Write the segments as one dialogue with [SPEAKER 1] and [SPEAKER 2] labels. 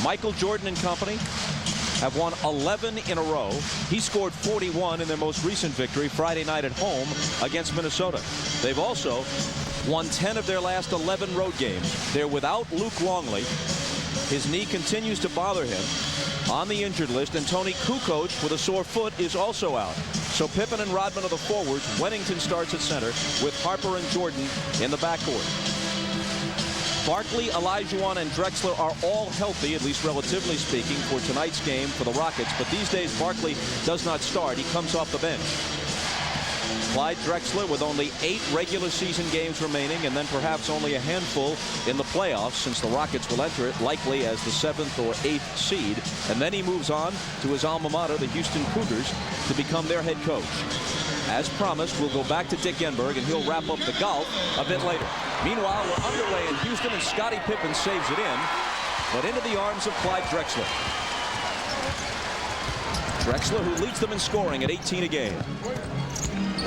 [SPEAKER 1] Michael Jordan and company have won 11 in a row. He scored 41 in their most recent victory Friday night at home against Minnesota. They've also won 10 of their last 11 road games. They're without Luke Longley. His knee continues to bother him on the injured list, and Tony Kukoc with a sore foot is also out. So Pippen and Rodman are the forwards. Wennington starts at center with Harper and Jordan in the backcourt. Barkley, Olajuwon, and Drexler are all healthy, at least relatively speaking, for tonight's game for the Rockets. But these days, Barkley does not start. He comes off the bench. Clyde Drexler with only 8 regular season games remaining, and then perhaps only a handful in the playoffs, since the Rockets will enter it likely as the 7th or 8th seed. And then he moves on to his alma mater, the Houston Cougars, to become their head coach. As promised, we'll go back to Dick Enberg, and he'll wrap up the golf a bit later. Meanwhile, we're underway in Houston, and Scottie Pippen saves it in, but into the arms of Clyde Drexler. Drexler, who leads them in scoring at 18 a game.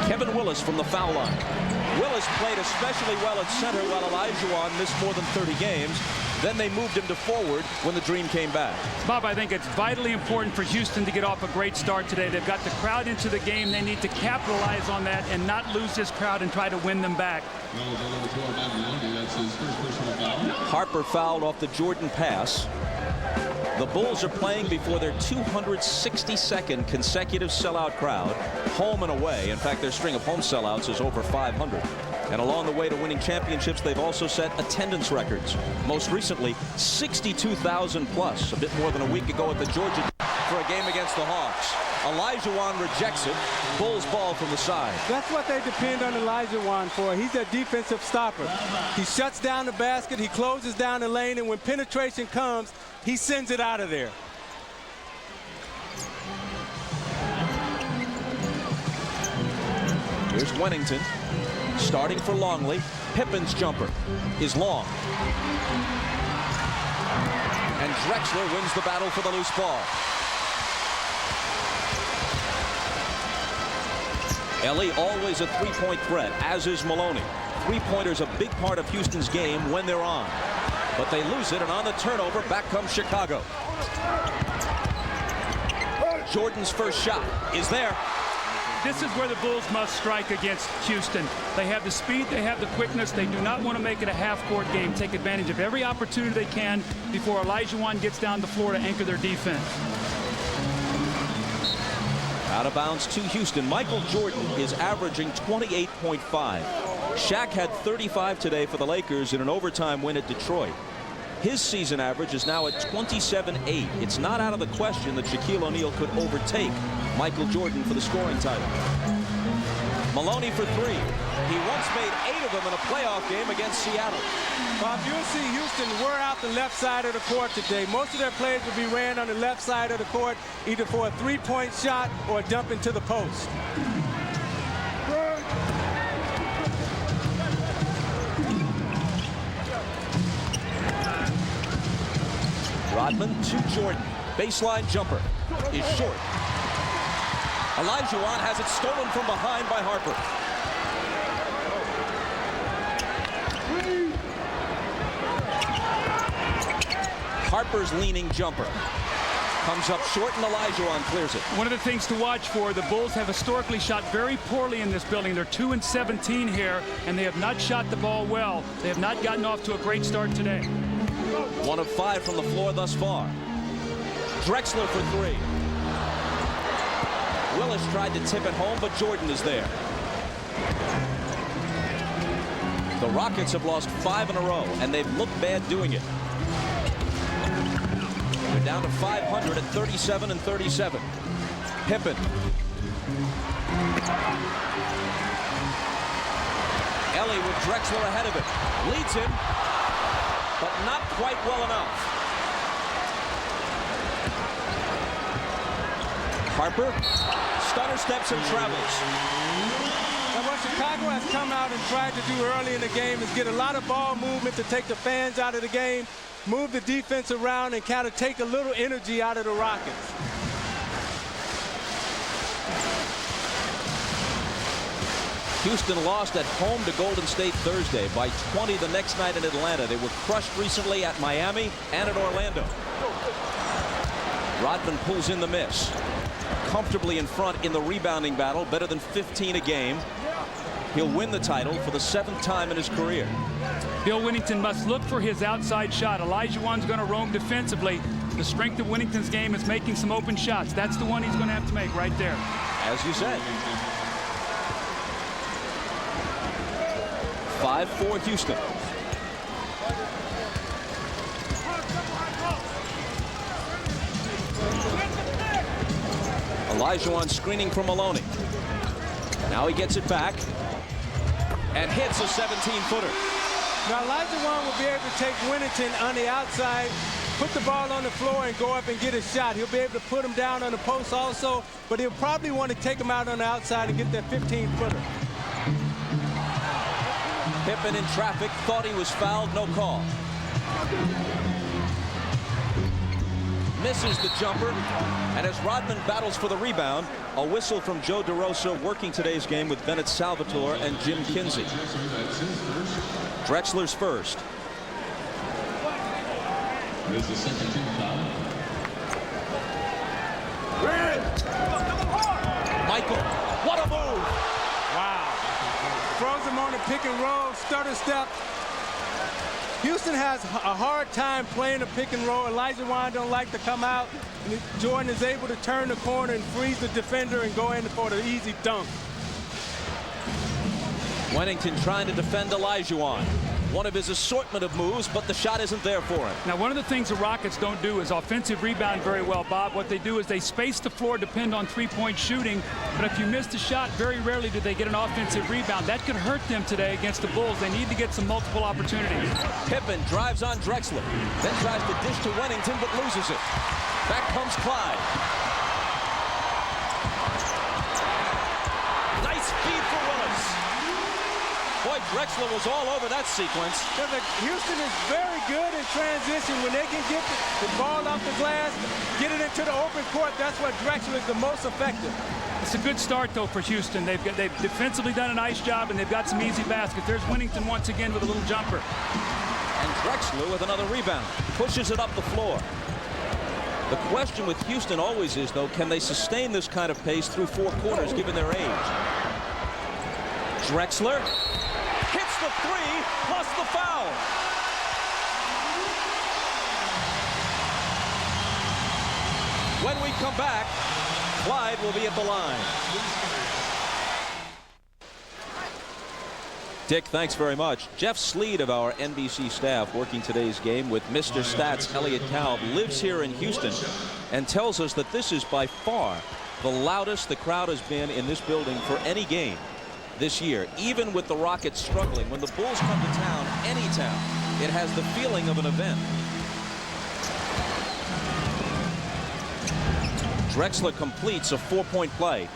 [SPEAKER 1] Kevin Willis from the foul line. Willis played especially well at center while Olajuwon missed more than 30 games. Then they moved him to forward when the dream came back.
[SPEAKER 2] Bob, I think it's vitally important for Houston to get off a great start today. They've got the crowd into the game. They need to capitalize on that and not lose this crowd and try to win them back.
[SPEAKER 1] Harper fouled off the Jordan pass. The Bulls are playing before their 262nd consecutive sellout crowd, home and away. In fact, their string of home sellouts is over 500. And along the way to winning championships, they've also set attendance records. Most recently, 62,000 plus, a bit more than a week ago at the Georgia for a game against the Hawks. Olajuwon rejects it. Bulls ball from the side.
[SPEAKER 3] That's what they depend on Olajuwon for. He's a defensive stopper. He shuts down the basket, he closes down the lane, and when penetration comes, he sends it out of there.
[SPEAKER 1] Here's Wennington starting for Longley. Pippen's jumper is long. And Drexler wins the battle for the loose ball. Ellie always a three-point threat, as is Maloney. Three-pointer's a big part of Houston's game when they're on. But they lose it, and on the turnover, back comes Chicago. Jordan's first shot is there.
[SPEAKER 2] This is where the Bulls must strike against Houston. They have the speed, they have the quickness. They do not want to make it a half-court game. Take advantage of every opportunity they can before Olajuwon gets down the floor to anchor their defense.
[SPEAKER 1] Out of bounds to Houston. Michael Jordan is averaging 28.5. Shaq had 35 today for the Lakers in an overtime win at Detroit. His season average is now at 27.8. It's not out of the question that Shaquille O'Neal could overtake Michael Jordan for the scoring title. Maloney for 3. He once made 8 of them in a playoff game against Seattle.
[SPEAKER 3] Bob, you'll see Houston wear out the left side of the court today. Most of their players will be ran on the left side of the court, either for a three-point shot or a dump into the post.
[SPEAKER 1] Rodman to Jordan. Baseline jumper is short. Olajuwon has it stolen from behind by Harper. Harper's leaning jumper comes up short, and Olajuwon clears it.
[SPEAKER 2] One of the things to watch for, the Bulls have historically shot very poorly in this building. They're 2-17 here, and they have not shot the ball well. They have not gotten off to a great start today.
[SPEAKER 1] 1 of 5 from the floor thus far. Drexler for 3. Willis tried to tip it home, but Jordan is there. The Rockets have lost 5 in a row, and they've looked bad doing it. They're down to 500 at 37 and 37. Pippen. Ellie with Drexler ahead of him. Leads him, but not quite well enough. Harper, stunner steps and travels.
[SPEAKER 3] Now what Chicago has come out and tried to do early in the game is get a lot of ball movement to take the fans out of the game, move the defense around, and kind of take a little energy out of the Rockets.
[SPEAKER 1] Houston lost at home to Golden State Thursday by 20 the next night in Atlanta. They were crushed recently at Miami and at Orlando. Rodman pulls in the miss. Comfortably in front in the rebounding battle, better than 15 a game. He'll win the title for the 7th time in his career.
[SPEAKER 2] Bill Winnington must look for his outside shot. Olajuwon's going to roam defensively. The strength of Winnington's game is making some open shots. That's the one he's going to have to make right there.
[SPEAKER 1] As you said. 5-4 Houston. Olajuwon screening from Maloney. Now he gets it back and hits a 17-footer.
[SPEAKER 3] Now Olajuwon will be able to take Winnington on the outside, put the ball on the floor and go up and get a shot. He'll be able to put him down on the post also, but he'll probably want to take him out on the outside and get that 15-footer.
[SPEAKER 1] Pippen in traffic, thought he was fouled, no call. Misses the jumper, and as Rodman battles for the rebound, a whistle from Joe DeRosa working today's game with Bennett Salvatore and Jim Kinsey. Drexler's first. Michael, what a move!
[SPEAKER 3] Wow. Throws him on the pick and roll, stutter step. Houston has a hard time playing a pick and roll. Olajuwon don't like to come out. And Jordan is able to turn the corner and freeze the defender and go in for the easy dunk.
[SPEAKER 1] Winnington trying to defend Olajuwon. One of his assortment of moves, but the shot isn't there for him.
[SPEAKER 2] Now, one of the things the Rockets don't do is offensive rebound very well, Bob. What they do is they space the floor, depend on three-point shooting. But if you miss the shot, very rarely do they get an offensive rebound. That could hurt them today against the Bulls. They need to get some multiple opportunities.
[SPEAKER 1] Pippen drives on Drexler, then tries to dish to Winnington, but loses it. Back comes Clyde. Nice feed for Willis. Boy, Drexler was all over that sequence.
[SPEAKER 3] Houston is very good in transition. When they can get the ball off the glass, get it into the open court, that's what Drexler is the most effective.
[SPEAKER 2] It's a good start, though, for Houston. They've defensively done a nice job, and they've got some easy baskets. There's Winnington once again with a little jumper.
[SPEAKER 1] And Drexler with another rebound. Pushes it up the floor. The question with Houston always is, though, can they sustain this kind of pace through 4 quarters given their age? Drexler hits the 3 plus the foul. When we come back, Clyde will be at the line. Dick, thanks very much. Jeff Sleed of our NBC staff working today's game with Mr. Stats Elliot Kalb lives here in Houston and tells us that this is by far the loudest the crowd has been in this building for any game this year. Even with the Rockets struggling, when the Bulls come to town, any town, it has the feeling of an event. Drexler completes a 4-point play.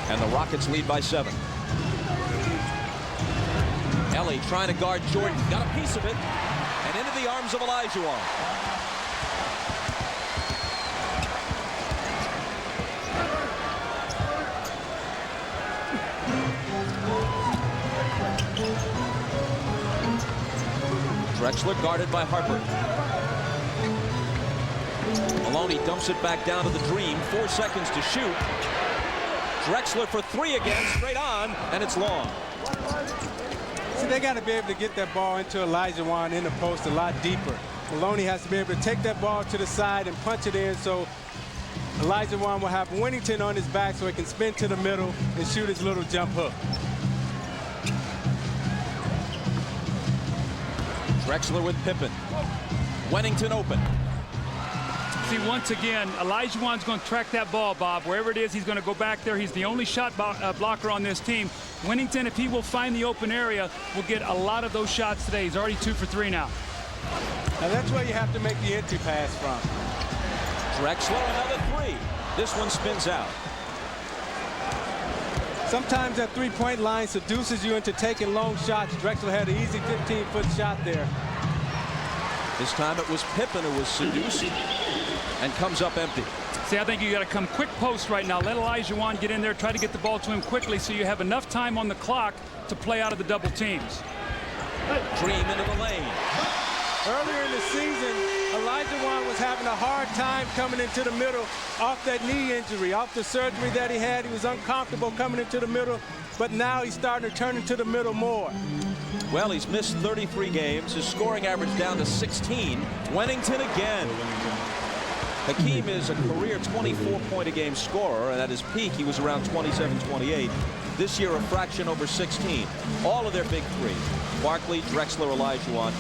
[SPEAKER 1] And the Rockets lead by 7. Ellie trying to guard Jordan. Got a piece of it. And into the arms of Olajuwon. Drexler guarded by Harper. Maloney dumps it back down to the Dream. 4 seconds to shoot. Drexler for 3 again, straight on, and it's long.
[SPEAKER 3] See, they got to be able to get that ball into Olajuwon in the post a lot deeper. Maloney has to be able to take that ball to the side and punch it in, so Olajuwon will have Winnington on his back so he can spin to the middle and shoot his little jump hook.
[SPEAKER 1] Drexler with Pippen. Winnington open.
[SPEAKER 2] See, once again, Olajuwon's going to track that ball, Bob. Wherever it is, he's going to go back there. He's the only shot blocker on this team. Winnington, if he will find the open area, will get a lot of those shots today. He's already 2 for 3 now.
[SPEAKER 3] Now that's where you have to make the entry pass from.
[SPEAKER 1] Drexler, another 3. This one spins out.
[SPEAKER 3] Sometimes that three-point line seduces you into taking long shots. Drexler had an easy 15-foot shot there.
[SPEAKER 1] This time it was Pippen who was seduced and comes up empty.
[SPEAKER 2] See, I think you got to come quick post right now. Let Olajuwon get in there, try to get the ball to him quickly so you have enough time on the clock to play out of the double teams.
[SPEAKER 1] Dream into the lane.
[SPEAKER 3] Earlier in the season, Olajuwon was having a hard time coming into the middle off that knee injury, off the surgery that he had. He was uncomfortable coming into the middle, but now he's starting to turn into the middle more.
[SPEAKER 1] Well, he's missed 33 games. His scoring average down to 16. Wennington again. Hakeem is a career 24-point-a-game scorer, and at his peak, he was around 27, 28. This year, a fraction over 16. All of their big three, Barkley, Drexler, Olajuwon,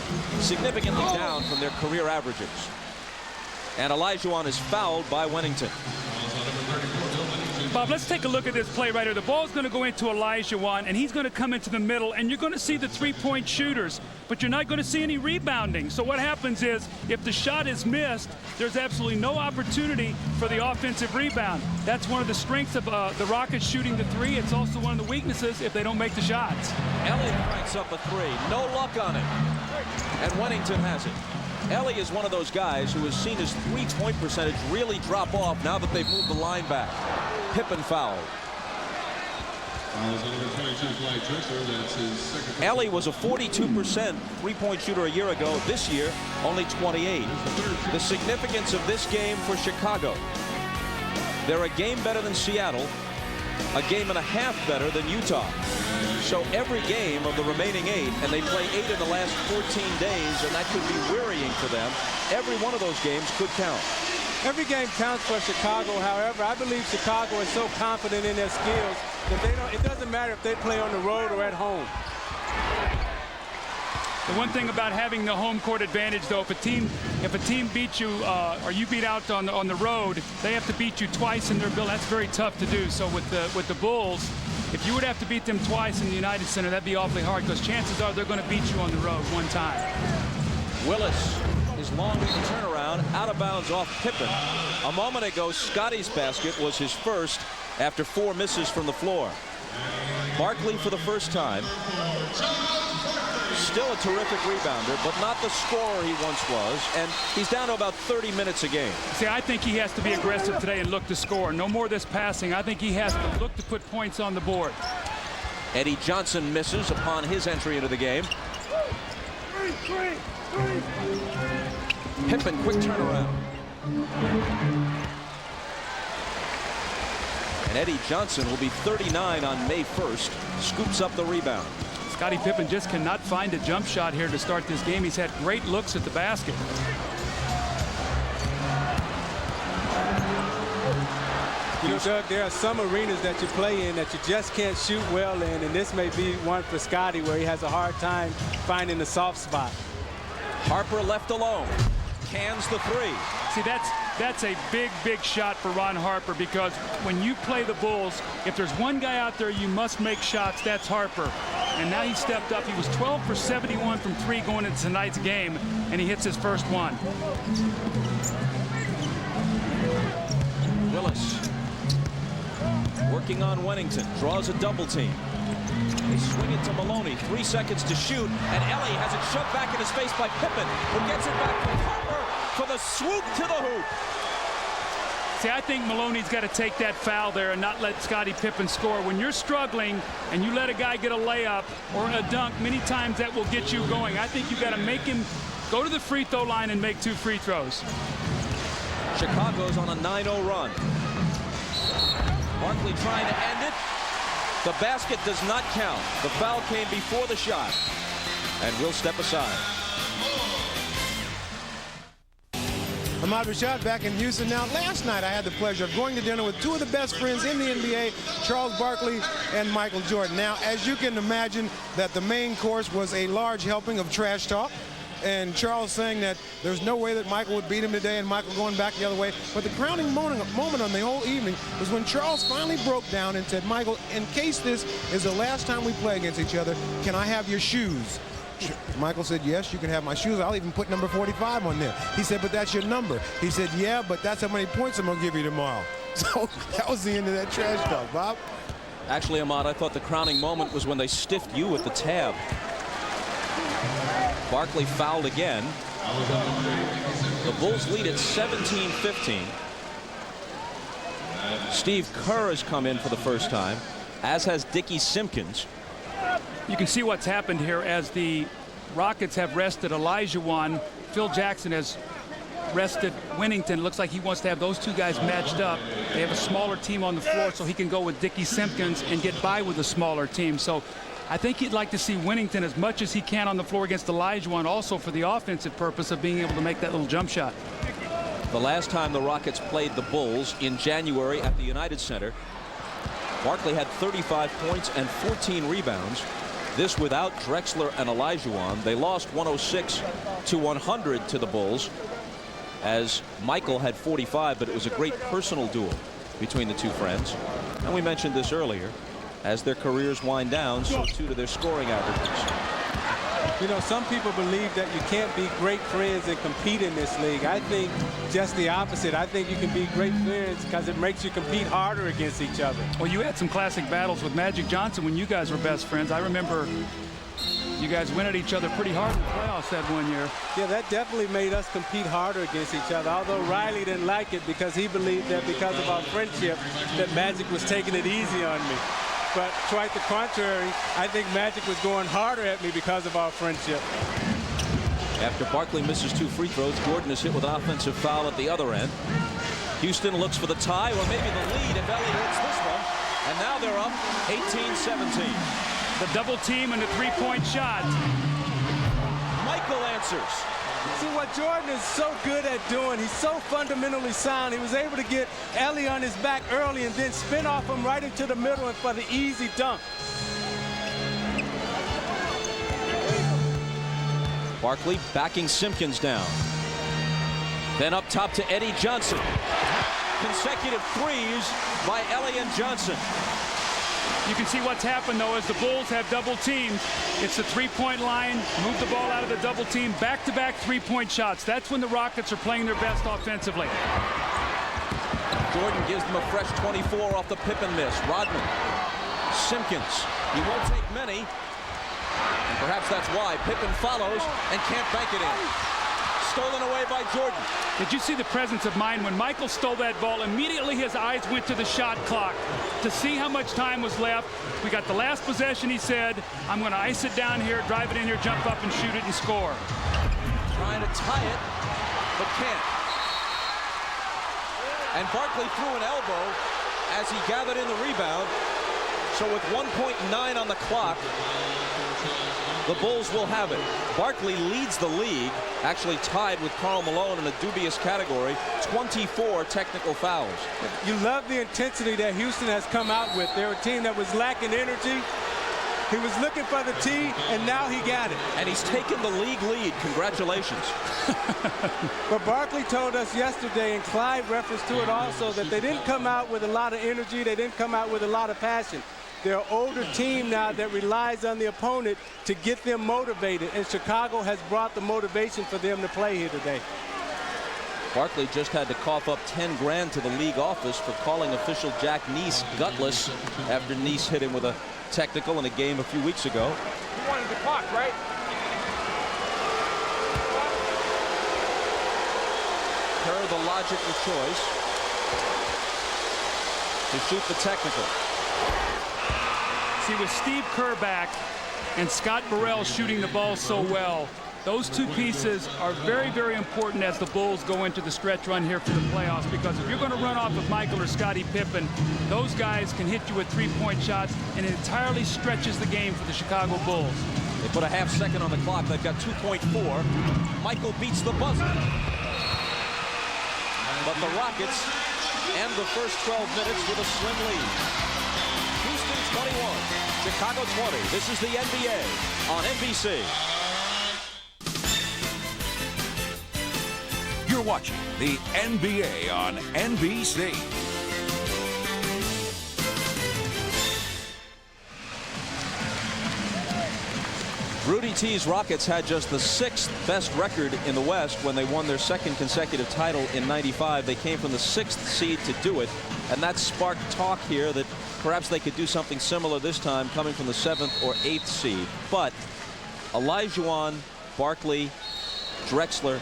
[SPEAKER 1] significantly down from their career averages. And Olajuwon is fouled by Wennington.
[SPEAKER 2] Bob, let's take a look at this play right here. The ball's going to go into Olajuwon, and he's going to come into the middle, and you're going to see the three-point shooters, but you're not going to see any rebounding. So what happens is, if the shot is missed, there's absolutely no opportunity for the offensive rebound. That's one of the strengths of the Rockets shooting the three. It's also one of the weaknesses if they don't make the shots.
[SPEAKER 1] Ellie cranks up a three. No luck on it. And Wennington has it. Ellie is one of those guys who has seen his three-point percentage really drop off now that they've moved the line back. Pippen fouled. Ellie was a 42% three-point shooter a year ago. This year, only 28. The significance of this game for Chicago. They're a game better than Seattle, a game and a half better than Utah. So every game of the remaining 8, and they play 8 in the last 14 days, and that could be wearying for them. Every one of those games could count.
[SPEAKER 3] Every game counts for Chicago. However, I believe Chicago is so confident in their skills that it doesn't matter if they play on the road or at home.
[SPEAKER 2] The one thing about having the home court advantage, though, if a team beats you or you beat out on the road, they have to beat you twice in their building. That's very tough to do. So with the Bulls, if you would have to beat them twice in the United Center, that'd be awfully hard, because chances are they're going to beat you on the road one time.
[SPEAKER 1] Willis, his long turnaround, out of bounds off Pippen. A moment ago, Scotty's basket was his first after 4 misses from the floor. Barkley for the first time. Still a terrific rebounder, but not the scorer he once was, and he's down to about 30 minutes a game.
[SPEAKER 2] See, I think he has to be aggressive today and look to score. No more of this passing. I think he has to look to put points on the board.
[SPEAKER 1] Eddie Johnson misses upon his entry into the game. Pippen, quick turnaround. And Eddie Johnson will be 39 on May 1st. Scoops up the rebound.
[SPEAKER 2] Scottie Pippen just cannot find a jump shot here to start this game. He's had great looks at the basket.
[SPEAKER 3] You know, Doug, there are some arenas that you play in that you just can't shoot well in, and this may be one for Scottie where he has a hard time finding the soft spot.
[SPEAKER 1] Harper left alone. Cans the three.
[SPEAKER 2] See, that's a big shot for Ron Harper, because when you play the Bulls, if there's one guy out there you must make shots, that's Harper. And now he stepped up. He was 12 for 71 from 3 going into tonight's game, and he hits his first one.
[SPEAKER 1] Willis working on Wennington, draws a double team. They swing it to Maloney, 3 seconds to shoot, and Ellie has it shoved back in his face by Pippen, who gets it back to Harper for the swoop to the hoop.
[SPEAKER 2] See, I think Maloney's got to take that foul there and not let Scottie Pippen score. When you're struggling and you let a guy get a layup or a dunk, many times that will get you going. I think you've got to make him go to the free throw line and make 2 free throws.
[SPEAKER 1] Chicago's on a 9-0 run. Barkley trying to end it. The basket does not count. The foul came before the shot, and will step aside.
[SPEAKER 4] Ahmad Rashad back in Houston. Now, last night I had the pleasure of going to dinner with 2 of the best friends in the NBA, Charles Barkley and Michael Jordan. Now, as you can imagine, that the main course was a large helping of trash talk. And Charles saying that there's no way that Michael would beat him today, and Michael going back the other way. But the crowning moment on the whole evening was when Charles finally broke down and said, Michael, in case this is the last time we play against each other, can I have your shoes? Michael said, yes, you can have my shoes. I'll even put number 45 on there. He said, but that's your number. He said, yeah, but that's how many points I'm going to give you tomorrow. So that was the end of that trash talk, Bob.
[SPEAKER 1] Actually, Ahmad, I thought the crowning moment was when they stiffed you at the tab. Barkley fouled again. The Bulls lead at 17-15. Steve Kerr has come in for the first time, as has Dickie Simpkins.
[SPEAKER 2] You can see what's happened here as the Rockets have rested Olajuwon. Phil Jackson has rested Winnington. It looks like he wants to have those two guys matched up. They have a smaller team on the floor, so he can go with Dickie Simpkins and get by with a smaller team. So I think he'd like to see Winnington as much as he can on the floor against Olajuwon, also for the offensive purpose of being able to make that little jump shot.
[SPEAKER 1] The last time the Rockets played the Bulls in January at the United Center, Barkley had 35 points and 14 rebounds. This without Drexler and Olajuwon. They lost 106-100 to the Bulls, as Michael had 45, but it was a great personal duel between the two friends. And we mentioned this earlier. As their careers wind down, so too do their scoring averages.
[SPEAKER 3] You know, some people believe that you can't be great friends and compete in this league. I think just the opposite. I think you can be great friends because it makes you compete harder against each other.
[SPEAKER 2] Well, you had some classic battles with Magic Johnson when you guys were best friends. I remember you guys went at each other pretty hard in the playoffs that one year.
[SPEAKER 3] Yeah, that definitely made us compete harder against each other, although Riley didn't like it because he believed that because of our friendship that Magic was taking it easy on me. But quite the contrary, I think Magic was going harder at me because of our friendship.
[SPEAKER 1] After Barkley misses 2 free throws, Jordan is hit with an offensive foul at the other end. Houston looks for the tie, or maybe the lead if Elliott hits this one. And now they're up 18-17.
[SPEAKER 2] The double team and the three-point shot.
[SPEAKER 1] Michael answers.
[SPEAKER 3] See, what Jordan is so good at doing, he's so fundamentally sound. He was able to get Ellie on his back early and then spin off him right into the middle and for the easy dunk.
[SPEAKER 1] Barkley backing Simpkins down. Then up top to Eddie Johnson. Consecutive threes by Ellie and Johnson.
[SPEAKER 2] You can see what's happened, though, as the Bulls have double teamed. It's the three-point line, move the ball out of the double team, back-to-back three-point shots. That's when the Rockets are playing their best offensively.
[SPEAKER 1] Jordan gives them a fresh 24 off the Pippen miss. Rodman. Simpkins. He won't take many. And perhaps that's why Pippen follows and can't bank it in. Stolen away by Jordan.
[SPEAKER 2] Did you see the presence of mind when Michael stole that ball? Immediately his eyes went to the shot clock to see how much time was left. We got the last possession, he said. I'm going to ice it down here, drive it in here, jump up and shoot it and score.
[SPEAKER 1] Trying to tie it, but can't. And Barkley threw an elbow as he gathered in the rebound. So with 1.9 on the clock, the Bulls will have it. Barkley leads the league, actually tied with Karl Malone in a dubious category, 24 technical fouls.
[SPEAKER 3] You love the intensity that Houston has come out with. They're a team that was lacking energy. He was looking for the tee, and now he got it.
[SPEAKER 1] And he's taken the league lead. Congratulations.
[SPEAKER 3] But Barkley told us yesterday, and Clyde referenced to it also, that they didn't come out with a lot of energy. They didn't come out with a lot of passion. They're an older team now that relies on the opponent to get them motivated, and Chicago has brought the motivation for them to play here today.
[SPEAKER 1] Barkley just had to cough up 10 grand to the league office for calling official Jack Neese gutless after Neese hit him with a technical in a game a few weeks ago.
[SPEAKER 3] You wanted the clock, right?
[SPEAKER 1] Kerr, the logical choice to shoot the technical.
[SPEAKER 2] See, with Steve Kerr back and Scott Burrell shooting the ball so well, those two pieces are very, very important as the Bulls go into the stretch run here for the playoffs, because if you're going to run off of Michael or Scottie Pippen, those guys can hit you with three-point shots, and it entirely stretches the game for the Chicago Bulls.
[SPEAKER 1] They put a half second on the clock. They've got 2.4. Michael beats the buzzer. But the Rockets end the first 12 minutes with a slim lead. Houston 21, Chicago 20. This is the NBA on NBC.
[SPEAKER 5] You're watching the NBA on NBC.
[SPEAKER 1] Rudy T's Rockets had just the 6th best record in the West when they won their 2nd consecutive title in '95. They came from the 6th seed to do it, and that sparked talk here that perhaps they could do something similar this time, coming from the 7th or 8th seed. But Olajuwon, Barkley, Drexler,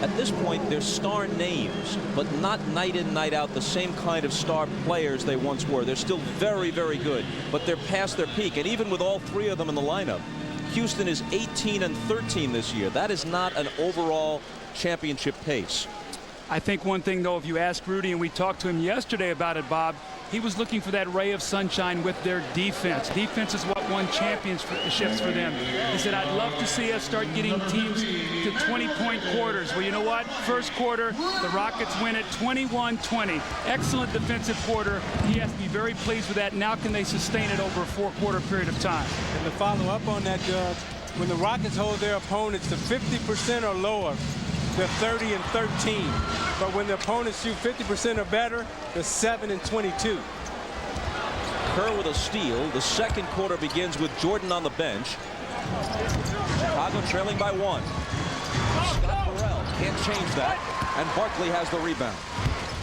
[SPEAKER 1] at this point they're star names, but not night in, night out the same kind of star players they once were. They're still very, very good, but they're past their peak. And even with all 3 of them in the lineup, Houston is 18-13 this year. That is not an overall championship pace.
[SPEAKER 2] I think one thing, though, if you ask Rudy, and we talked to him yesterday about it, Bob, he was looking for that ray of sunshine with their defense. Defense is what won championships for them. He said, I'd love to see us start getting teams to 20-point quarters. Well, you know what? First quarter, the Rockets win it 21-20. Excellent defensive quarter. He has to be very pleased with that. Now can they sustain it over a four-quarter period of time?
[SPEAKER 3] And to follow up on that, Doug, when the Rockets hold their opponents to 50% or lower, they're 30-13. But when the opponents shoot 50% or better, they're 7-22.
[SPEAKER 1] Kerr with a steal. The second quarter begins with Jordan on the bench. Chicago trailing by 1. Scott Burrell can't change that. And Barkley has the rebound.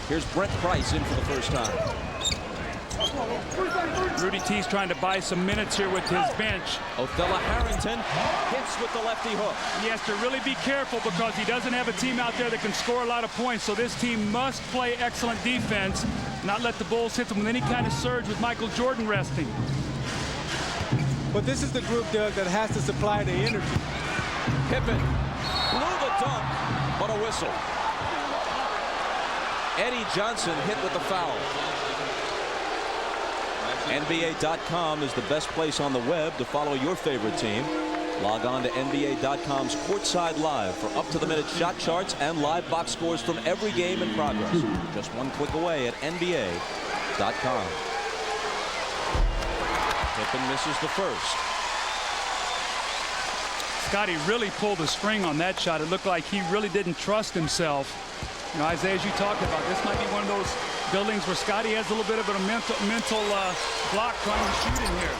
[SPEAKER 1] Here's Brent Price in for the first time.
[SPEAKER 2] Rudy T's trying to buy some minutes here with his bench.
[SPEAKER 1] Othello Harrington hits with the lefty hook.
[SPEAKER 2] He has to really be careful because he doesn't have a team out there that can score a lot of points. So this team must play excellent defense, not let the Bulls hit them with any kind of surge with Michael Jordan resting.
[SPEAKER 3] But this is the group, Doug, that has to supply the energy.
[SPEAKER 1] Pippen blew the dunk, but a whistle. Eddie Johnson hit with the foul. NBA.com is the best place on the web to follow your favorite team. Log on to NBA.com's Courtside Live for up-to-the-minute shot charts and live box scores from every game in progress. Just one click away at NBA.com. Pippen misses the first.
[SPEAKER 2] Scotty really pulled the string on that shot. It looked like he really didn't trust himself. You know, Isaiah, as you talked about, this might be one of those buildings where Scotty has a little bit of a mental block trying to shoot in here.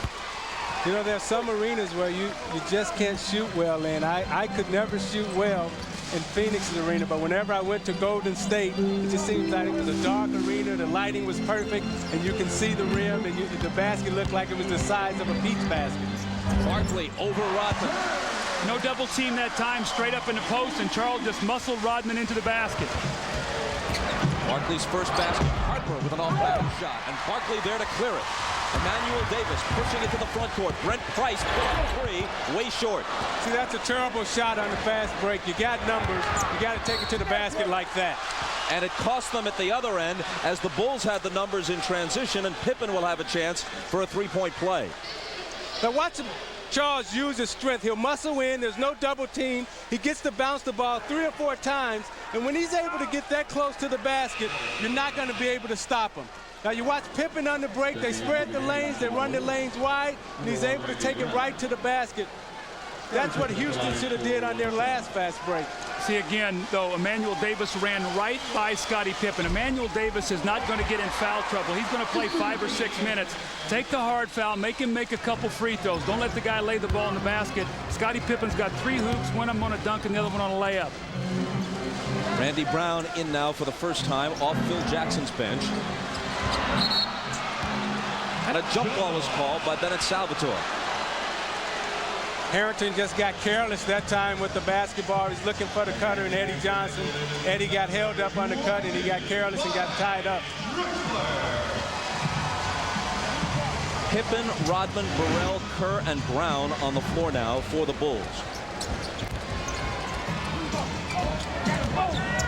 [SPEAKER 3] You know, there are some arenas where you just can't shoot well in. I could never shoot well in Phoenix's arena, but whenever I went to Golden State, it just seems like it was a dark arena, the lighting was perfect, and you can see the rim, and the basket looked like it was the size of a peach basket.
[SPEAKER 1] Barkley over Rodman.
[SPEAKER 2] No double team that time, straight up in the post, and Charles just muscled Rodman into the basket.
[SPEAKER 1] Barkley's first basket. Harper with an off-balance shot, and Barkley there to clear it. Emmanuel Davis pushing it to the front court. Brent Price pulling a three, way short.
[SPEAKER 3] See, that's a terrible shot on the fast break. You got numbers. You got to take it to the basket like that.
[SPEAKER 1] And it cost them at the other end as the Bulls had the numbers in transition, and Pippen will have a chance for a three-point play.
[SPEAKER 3] Now watch him. Charles use his strength. He'll muscle in. There's no double team. He gets to bounce the ball 3 or 4 times. And when he's able to get that close to the basket, you're not going to be able to stop him. Now you watch Pippen on the break. They spread the lanes. They run the lanes wide. And he's able to take it right to the basket. That's what Houston should have did on their last fast break.
[SPEAKER 2] See, again, though, Emmanuel Davis ran right by Scottie Pippen. Emmanuel Davis is not going to get in foul trouble. He's going to play 5 or 6 minutes. Take the hard foul. Make him make a couple free throws. Don't let the guy lay the ball in the basket. Scottie Pippen's got 3 hoops, one of them on a dunk and the other one on a layup.
[SPEAKER 1] Randy Brown in now for the first time off Phil Jackson's bench. And a jump ball is called by Bennett Salvatore.
[SPEAKER 3] Harrington just got careless that time with the basketball. He's looking for the cutter and Eddie Johnson. Eddie got held up on the cut and he got careless and got tied up.
[SPEAKER 1] Pippen, Rodman, Burrell, Kerr, and Brown on the floor now for the Bulls.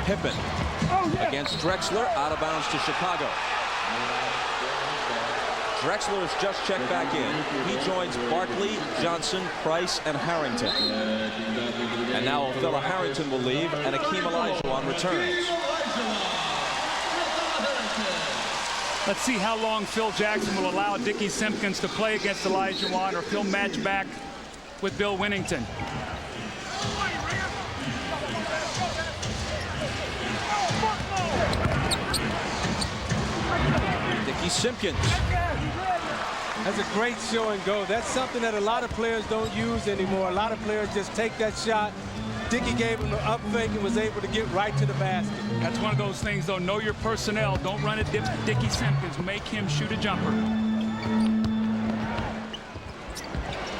[SPEAKER 1] Pippen against Drexler, out of bounds to Chicago. Drexler has just checked back in. He joins Barkley, Johnson, Price, and Harrington. And now Othello Harrington will leave, and Akeem Olajuwon returns.
[SPEAKER 2] Let's see how long Phil Jackson will allow Dickie Simpkins to play against Olajuwon, or if he'll match back with Bill Winnington.
[SPEAKER 1] Dickie Simpkins.
[SPEAKER 3] That's a great show and go. That's something that a lot of players don't use anymore. A lot of players just take that shot. Dickie gave him the up fake and was able to get right to the basket.
[SPEAKER 2] That's one of those things, though. Know your personnel. Don't run it Dickie Simpkins. Make him shoot a jumper.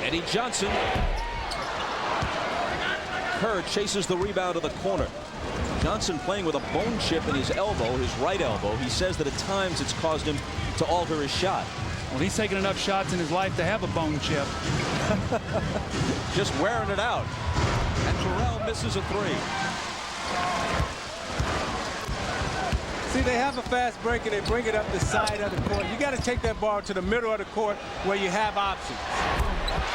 [SPEAKER 1] Eddie Johnson. Kerr chases the rebound to the corner. Johnson playing with a bone chip in his elbow, his right elbow. He says that at times it's caused him to alter his shot.
[SPEAKER 2] Well, he's taken enough shots in his life to have a bone chip.
[SPEAKER 1] Just wearing it out. And Terrell misses a three.
[SPEAKER 3] See, they have a fast break and they bring it up the side of the court. You got to take that ball to the middle of the court where you have options.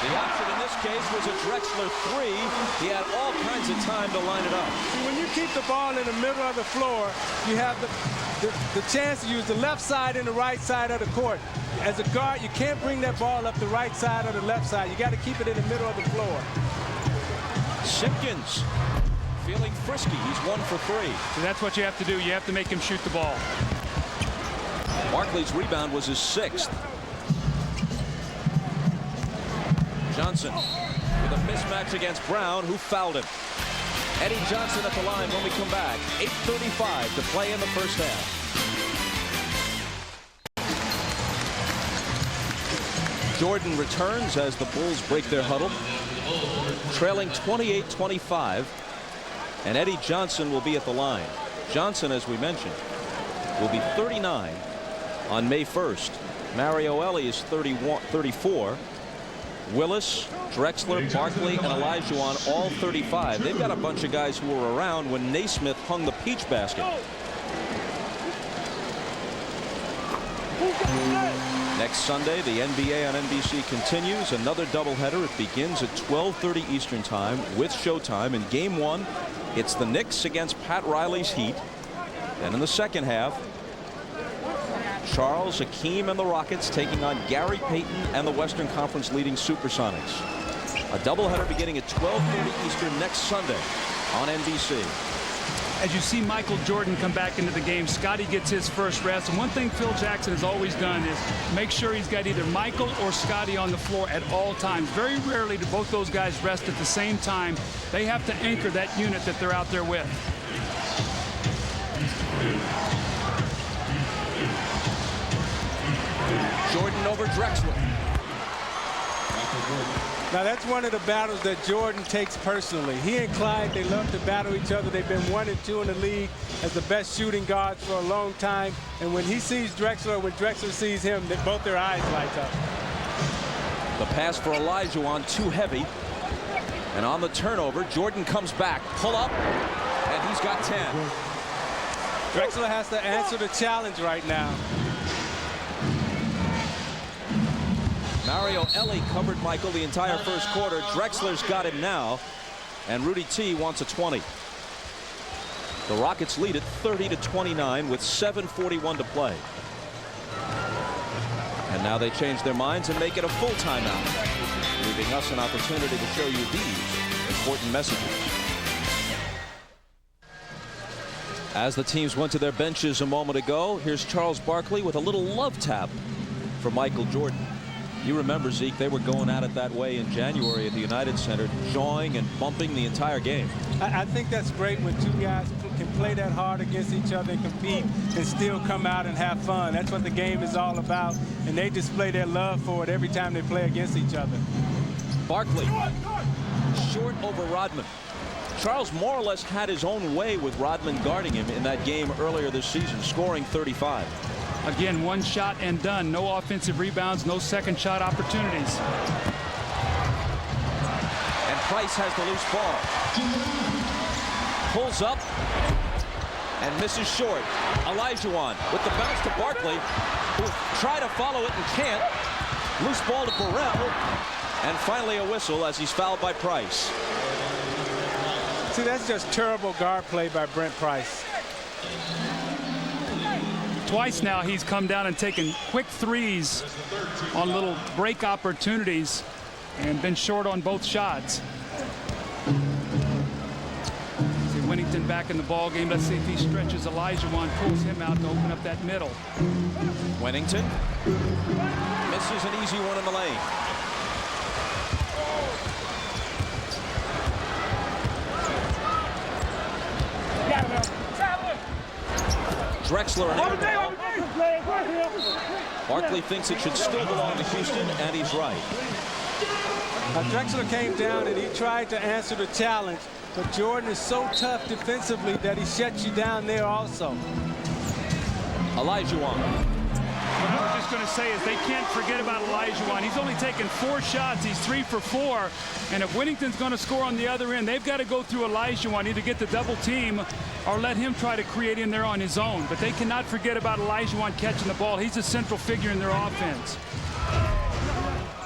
[SPEAKER 1] The option in this case was a Drexler three. He had all kinds of time to line it up.
[SPEAKER 3] See, when you keep the ball in the middle of the floor, you have the chance to use the left side and the right side of the court. As a guard, you can't bring that ball up the right side or the left side. You got to keep it in the middle of the floor.
[SPEAKER 1] Simpkins feeling frisky. He's 1 for 3.
[SPEAKER 2] So that's what you have to do. You have to make him shoot the ball.
[SPEAKER 1] Barkley's rebound was his 6th. Johnson with a mismatch against Brown, who fouled him. Eddie Johnson at the line when we come back. 8:35 to play in the first half. Jordan returns as the Bulls break their huddle. Trailing 28-25. And Eddie Johnson will be at the line. Johnson, as we mentioned, will be 39 on May 1st. Mario Elie is 34. Willis, Drexler, Barkley, and Olajuwon all 35. They've got a bunch of guys who were around when Naismith hung the peach basket. Next Sunday, the NBA on NBC continues. Another doubleheader. It begins at 12:30 Eastern Time with Showtime. In Game 1, it's the Knicks against Pat Riley's Heat. And in the second half, Charles, Hakeem, and the Rockets taking on Gary Payton and the Western Conference leading Supersonics. A doubleheader beginning at 12:30 Eastern next Sunday on NBC.
[SPEAKER 2] As you see Michael Jordan come back into the game, Scotty gets his first rest. And one thing Phil Jackson has always done is make sure he's got either Michael or Scotty on the floor at all times. Very rarely do both those guys rest at the same time. They have to anchor that unit that they're out there with.
[SPEAKER 1] Jordan over Drexler.
[SPEAKER 3] Now that's one of the battles that Jordan takes personally. He and Clyde, they love to battle each other. They've been 1 and 2 in the league as the best shooting guards for a long time. And when he sees Drexler, when Drexler sees him, both their eyes light up.
[SPEAKER 1] The pass for Olajuwon too heavy. And on the turnover, Jordan comes back. Pull up, and he's got 10.
[SPEAKER 3] Drexler has to answer the challenge right now.
[SPEAKER 1] Mario Elie covered Michael the entire first quarter. Drexler's got him now, and Rudy T wants a 20. The Rockets lead it 30-29 with 7:41 to play. And now they change their minds and make it a full timeout, leaving us an opportunity to show you these important messages. As the teams went to their benches a moment ago, here's Charles Barkley with a little love tap for Michael Jordan. You remember, Zeke, they were going at it that way in January at the United Center, jawing and bumping the entire game.
[SPEAKER 3] I think that's great when two guys can play that hard against each other and compete and still come out and have fun. That's what the game is all about, and they display their love for it every time they play against each other.
[SPEAKER 1] Barkley, short over Rodman. Charles more or less had his own way with Rodman guarding him in that game earlier this season, scoring 35.
[SPEAKER 2] Again, one shot and done. No offensive rebounds, no second shot opportunities.
[SPEAKER 1] And Price has the loose ball. Pulls up and misses short. Olajuwon with the bounce to Barkley, who tried to follow it and can't. Loose ball to Burrell. And finally a whistle as he's fouled by Price.
[SPEAKER 3] See, that's just terrible guard play by Brent Price.
[SPEAKER 2] Twice now he's come down and taken quick threes on little break opportunities and been short on both shots. See Winnington back in the ball game. Let's see if he stretches Olajuwon, pulls him out to open up that middle.
[SPEAKER 1] Winnington misses an easy one in the lane. Drexler and Barkley thinks it should still belong to Houston, and he's right.
[SPEAKER 3] Now, Drexler came down and he tried to answer the challenge, but Jordan is so tough defensively that he shuts you down there also.
[SPEAKER 1] Olajuwon
[SPEAKER 2] What I was just going to say is they can't forget about Olajuwon. He's only taken 4 shots. He's 3 for 4. And if Whittington's going to score on the other end, they've got to go through Olajuwon, either get the double team or let him try to create in there on his own. But they cannot forget about Olajuwon catching the ball. He's a central figure in their offense.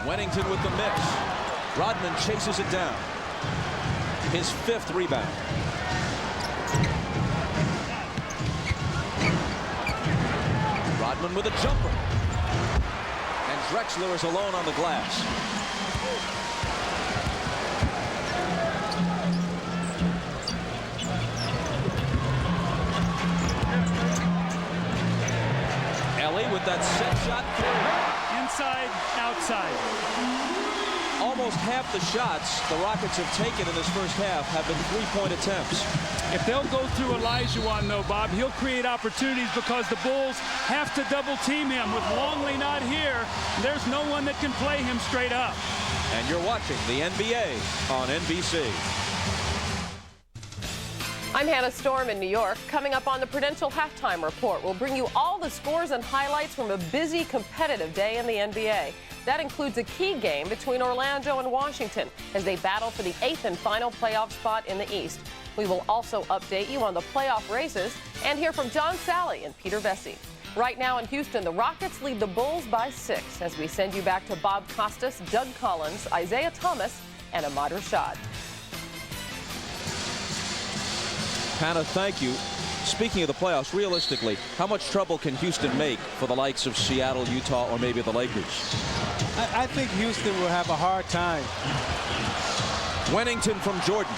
[SPEAKER 1] Whittington with the mix. Rodman chases it down. His 5th rebound. Rodman with a jumper. And Drexler is alone on the glass. Ellie with that set shot through.
[SPEAKER 2] Inside, outside.
[SPEAKER 1] Almost half the shots the Rockets have taken in this first half have been 3-point attempts.
[SPEAKER 2] If they'll go through Olajuwon, though, Bob, he'll create opportunities because the Bulls have to double team him. With Longley not here, there's no one that can play him straight up.
[SPEAKER 1] And you're watching the NBA on NBC.
[SPEAKER 6] I'm Hannah Storm in New York. Coming up on the Prudential Halftime Report, we'll bring you all the scores and highlights from a busy, competitive day in the NBA. That includes a key game between Orlando and Washington as they battle for the 8th and final playoff spot in the East. We will also update you on the playoff races and hear from John Sally and Peter Vesey. Right now in Houston, the Rockets lead the Bulls by 6 as we send you back to Bob Costas, Doug Collins, Isaiah Thomas, and Ahmad Rashad.
[SPEAKER 1] Hannah, thank you. Speaking of the playoffs, realistically, how much trouble can Houston make for the likes of Seattle, Utah, or maybe the Lakers?
[SPEAKER 3] I think Houston will have a hard time.
[SPEAKER 1] Whittington from Jordan.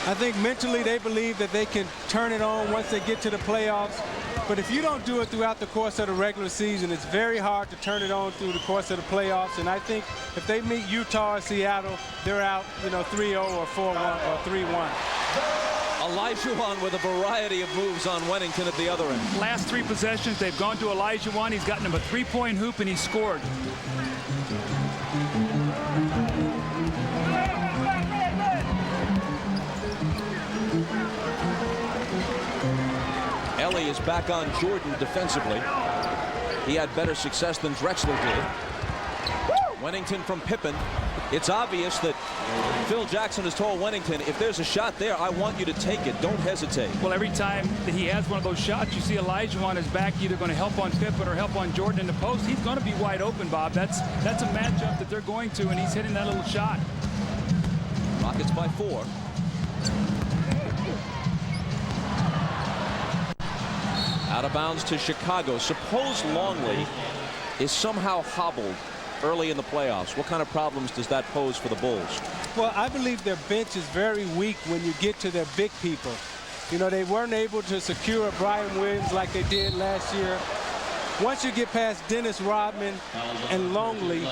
[SPEAKER 3] I think mentally they believe that they can turn it on once they get to the playoffs. But if you don't do it throughout the course of the regular season, it's very hard to turn it on through the course of the playoffs. And I think if they meet Utah or Seattle, they're out, 3-0 or 4-1 or 3-1.
[SPEAKER 1] Olajuwon with a variety of moves on Whittington at the other end.
[SPEAKER 2] Last 3 possessions, they've gone to Olajuwon. He's gotten him a 3-point hoop, and he scored.
[SPEAKER 1] Ellie is back on Jordan defensively. He had better success than Drexler did. Whittington from Pippen. It's obvious that Phil Jackson has told Whittington, if there's a shot there, I want you to take it. Don't hesitate.
[SPEAKER 2] Well, every time that he has one of those shots, you see Olajuwon is back, either going to help on Pippen or help on Jordan in the post. He's going to be wide open, Bob. That's a matchup that they're going to, and he's hitting that little shot.
[SPEAKER 1] Rockets by 4. Out of bounds to Chicago. Suppose Longley is somehow hobbled early in the playoffs. What kind of problems does that pose for the Bulls?
[SPEAKER 3] Well, I believe their bench is very weak when you get to their big people. They weren't able to secure Brian Williams like they did last year. Once you get past Dennis Rodman and Longley,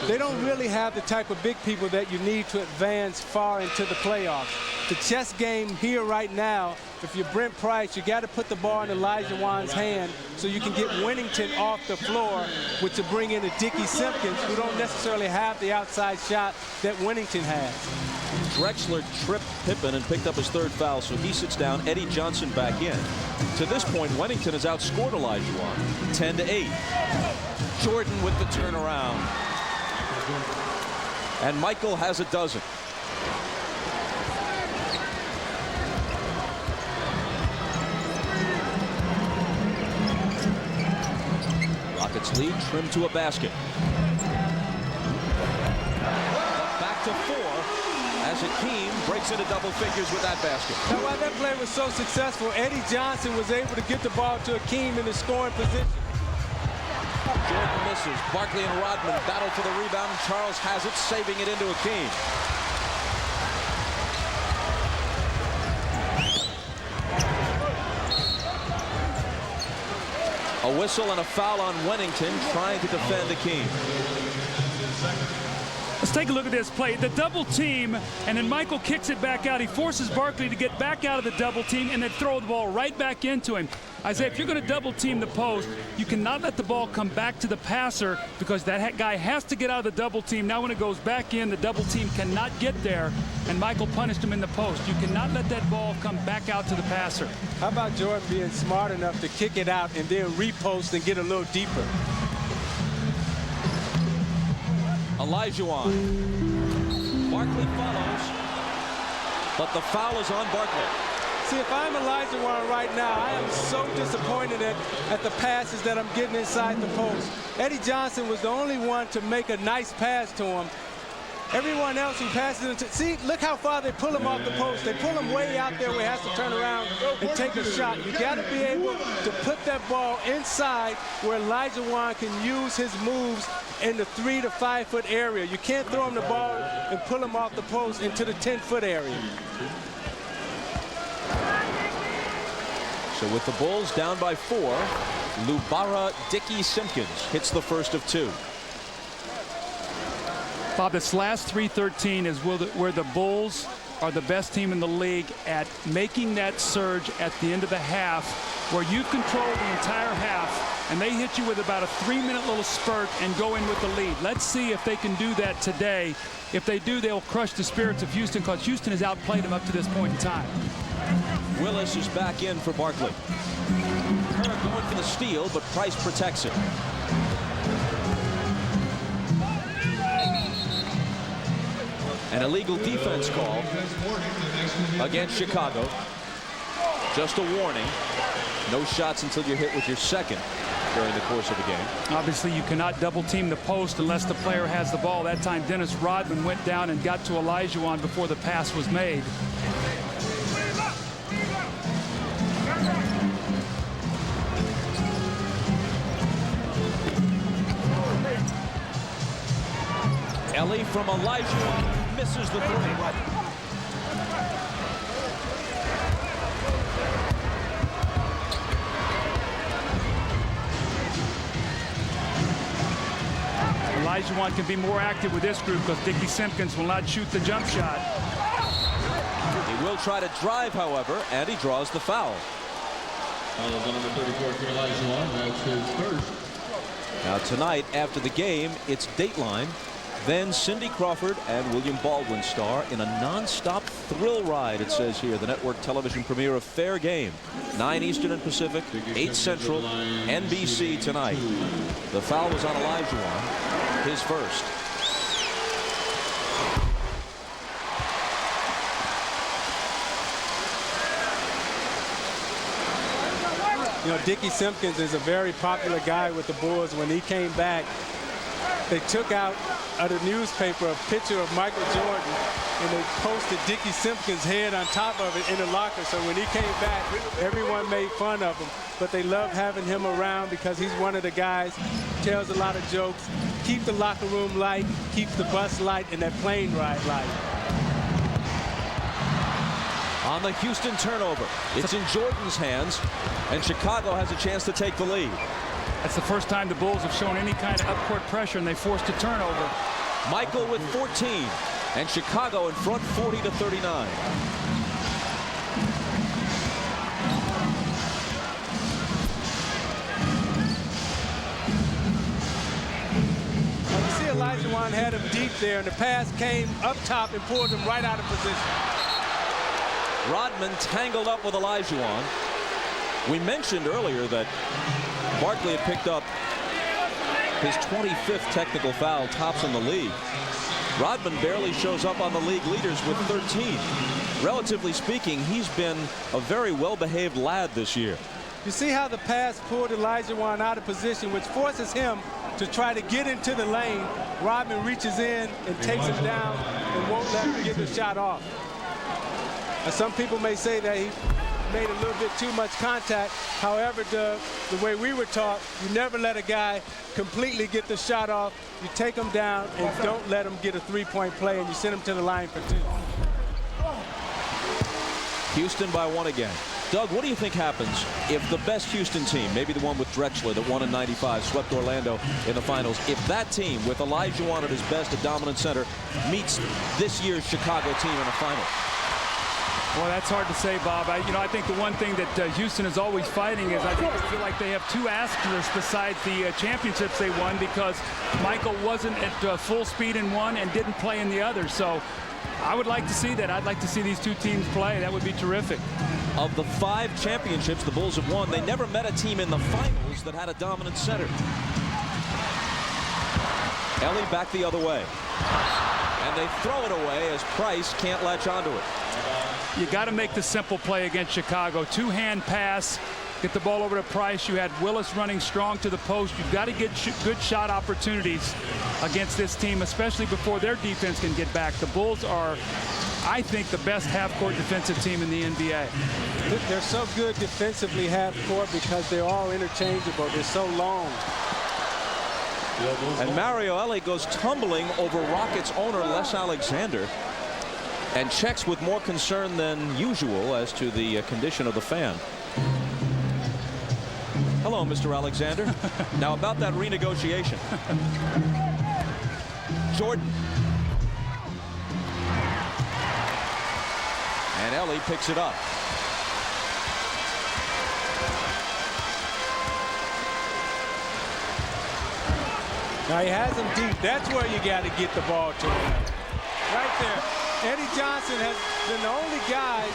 [SPEAKER 3] they don't really have the type of big people that you need to advance far into the playoffs. The chess game here right now, if you're Brent Price, you got to put the ball in Olajuwon's hand so you can get Whittington off the floor, which will bring in a Dickie Simpkins, who don't necessarily have the outside shot that Whittington has.
[SPEAKER 1] Drexler tripped Pippen and picked up his 3rd foul, so he sits down. Eddie Johnson back in. To this point, Whittington has outscored Olajuwon 10-8. Jordan with the turnaround. And Michael has a dozen. Rockets lead, trimmed to a basket. Back to 4 as Hakeem breaks into double figures with that basket.
[SPEAKER 3] Now, why that play was so successful, Eddie Johnson was able to get the ball to Hakeem in the scoring position.
[SPEAKER 1] Jordan misses. Barkley and Rodman battle for the rebound. Charles has it, saving it into Hakeem. A whistle and a foul on Whittington trying to defend Hakeem.
[SPEAKER 2] Just take a look at this play. The double team, and then Michael kicks it back out. He forces Barkley to get back out of the double team and then throw the ball right back into him. Isaiah, if you're going to double team the post, you cannot let the ball come back to the passer because that guy has to get out of the double team. Now when it goes back in, the double team cannot get there, and Michael punished him in the post. You cannot let that ball come back out to the passer.
[SPEAKER 3] How about Jordan being smart enough to kick it out and then repost and get a little deeper?
[SPEAKER 1] Olajuwon. Barkley follows, but the foul is on Barkley.
[SPEAKER 3] See, if I'm Olajuwon right now, I am so disappointed at the passes that I'm getting inside the post. Eddie Johnson was the only one to make a nice pass to him. Everyone else who passes into, see, look how far they pull him off the post. They pull him way out there where he has to turn around and take a shot. You got to be able to put that ball inside where Olajuwon can use his moves in the 3 to 5 foot area. You can't throw him the ball and pull him off the post into the 10-foot area.
[SPEAKER 1] So with the Bulls down by 4, Lubara Dickey Simpkins hits the first of 2.
[SPEAKER 2] Bob, this last 3:13 is where the Bulls are the best team in the league at making that surge at the end of the half where you control the entire half and they hit you with about a 3-minute little spurt and go in with the lead. Let's see if they can do that today. If they do, they'll crush the spirits of Houston because Houston has outplayed them up to this point in time.
[SPEAKER 1] Willis is back in for Barkley. Kerr going for the steal, but Price protects it. An illegal defense call against Chicago. Just a warning. No shots until you're hit with your second during the course of the game.
[SPEAKER 2] Obviously, you cannot double team the post unless the player has the ball. That time, Dennis Rodman went down and got to Olajuwon before the pass was made.
[SPEAKER 1] Ellie from Olajuwon misses the three.
[SPEAKER 2] Olajuwon can be more active with this group because Dickey Simpkins will not shoot the jump shot.
[SPEAKER 1] He will try to drive, however, and he draws the foul.
[SPEAKER 7] Foul on number 34 for Olajuwon. That's his first.
[SPEAKER 1] Now tonight, after the game, it's Dateline. Then Cindy Crawford and William Baldwin star in a non-stop thrill ride, it says here. The network television premiere of Fair Game. 9 Eastern and Pacific, 8 Central, NBC tonight. The foul was on Olajuwon, his first.
[SPEAKER 3] You know, Dickey Simpkins is a very popular guy with the Bulls. When he came back, they took out of the newspaper a picture of Michael Jordan, and they posted Dickey Simpkins' head on top of it in the locker. So when he came back, everyone made fun of him. But they love having him around because he's one of the guys who tells a lot of jokes, keep the locker room light, keep the bus light, and that plane ride light.
[SPEAKER 1] On the Houston turnover, it's in Jordan's hands, and Chicago has a chance to take the lead.
[SPEAKER 2] That's the first time the Bulls have shown any kind of upcourt pressure, and they forced a turnover.
[SPEAKER 1] Michael with 14, and Chicago in front 40-39.
[SPEAKER 3] You see Olajuwon had him deep there, and the pass came up top and pulled him right out of position.
[SPEAKER 1] Rodman tangled up with Olajuwon. We mentioned earlier that Barkley had picked up his 25th technical foul, tops in the league. Rodman barely shows up on the league leaders with 13. Relatively speaking, he's been a very well-behaved lad this year.
[SPEAKER 3] You see how the pass pulled Olajuwon out of position, which forces him to try to get into the lane. Rodman reaches in and takes him down and won't let him get the shot off. Now, some people may say that he made a little bit too much contact. However, the way we were taught, you never let a guy completely get the shot off. You take him down and don't let him get a three-point play, and you send him to the line for 2.
[SPEAKER 1] Houston by 1 again. Doug, what do you think happens if the best Houston team, maybe the one with Drexler that won in '95, swept Orlando in the finals, if that team with Olajuwon at his best at dominant center meets this year's Chicago team in the final?
[SPEAKER 2] Well, that's hard to say, Bob. I think the one thing that Houston is always fighting is I feel like they have two asterisks besides the championships they won, because Michael wasn't at full speed in one and didn't play in the other. So I would like to see that. I'd like to see these two teams play. That would be terrific.
[SPEAKER 1] Of the 5 championships the Bulls have won, they never met a team in the finals that had a dominant center. Ellie back the other way. And they throw it away as Price can't latch onto it.
[SPEAKER 2] You got to make the simple play against Chicago. Two-hand pass, get the ball over to Price. You had Willis running strong to the post. You've got to get good shot opportunities against this team, especially before their defense can get back. The Bulls are, I think, the best half-court defensive team in the NBA.
[SPEAKER 3] They're so good defensively half-court because they're all interchangeable. They're so long.
[SPEAKER 1] And Mario Ellie goes tumbling over Rockets owner Les Alexander and checks with more concern than usual as to the condition of the fan. Hello, Mr. Alexander. Now about that renegotiation. Jordan. And Ellie picks it up.
[SPEAKER 3] Now he has him deep. That's where you got to get the ball to him. Right there. Eddie Johnson has been the only guy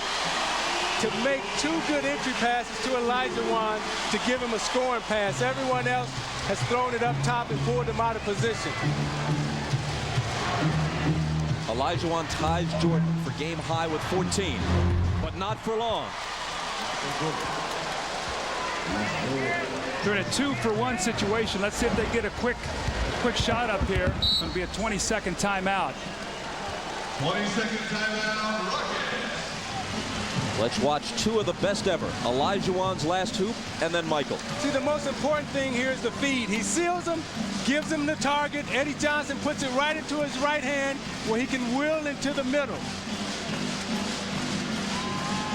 [SPEAKER 3] to make 2 good entry passes to Olajuwon to give him a scoring pass. Everyone else has thrown it up top and pulled him out of position.
[SPEAKER 1] Olajuwon ties Jordan for game high with 14, but not for long.
[SPEAKER 2] They're in a 2-for-1 situation. Let's see if they get a quick shot up here. It's going to be a 20-second timeout.
[SPEAKER 7] 20-second timeout, Rockets.
[SPEAKER 1] Let's watch 2 of the best ever. Olajuwon's last hoop, and then Michael.
[SPEAKER 3] See, the most important thing here is the feed. He seals him, gives him the target. Eddie Johnson puts it right into his right hand where he can wheel into the middle.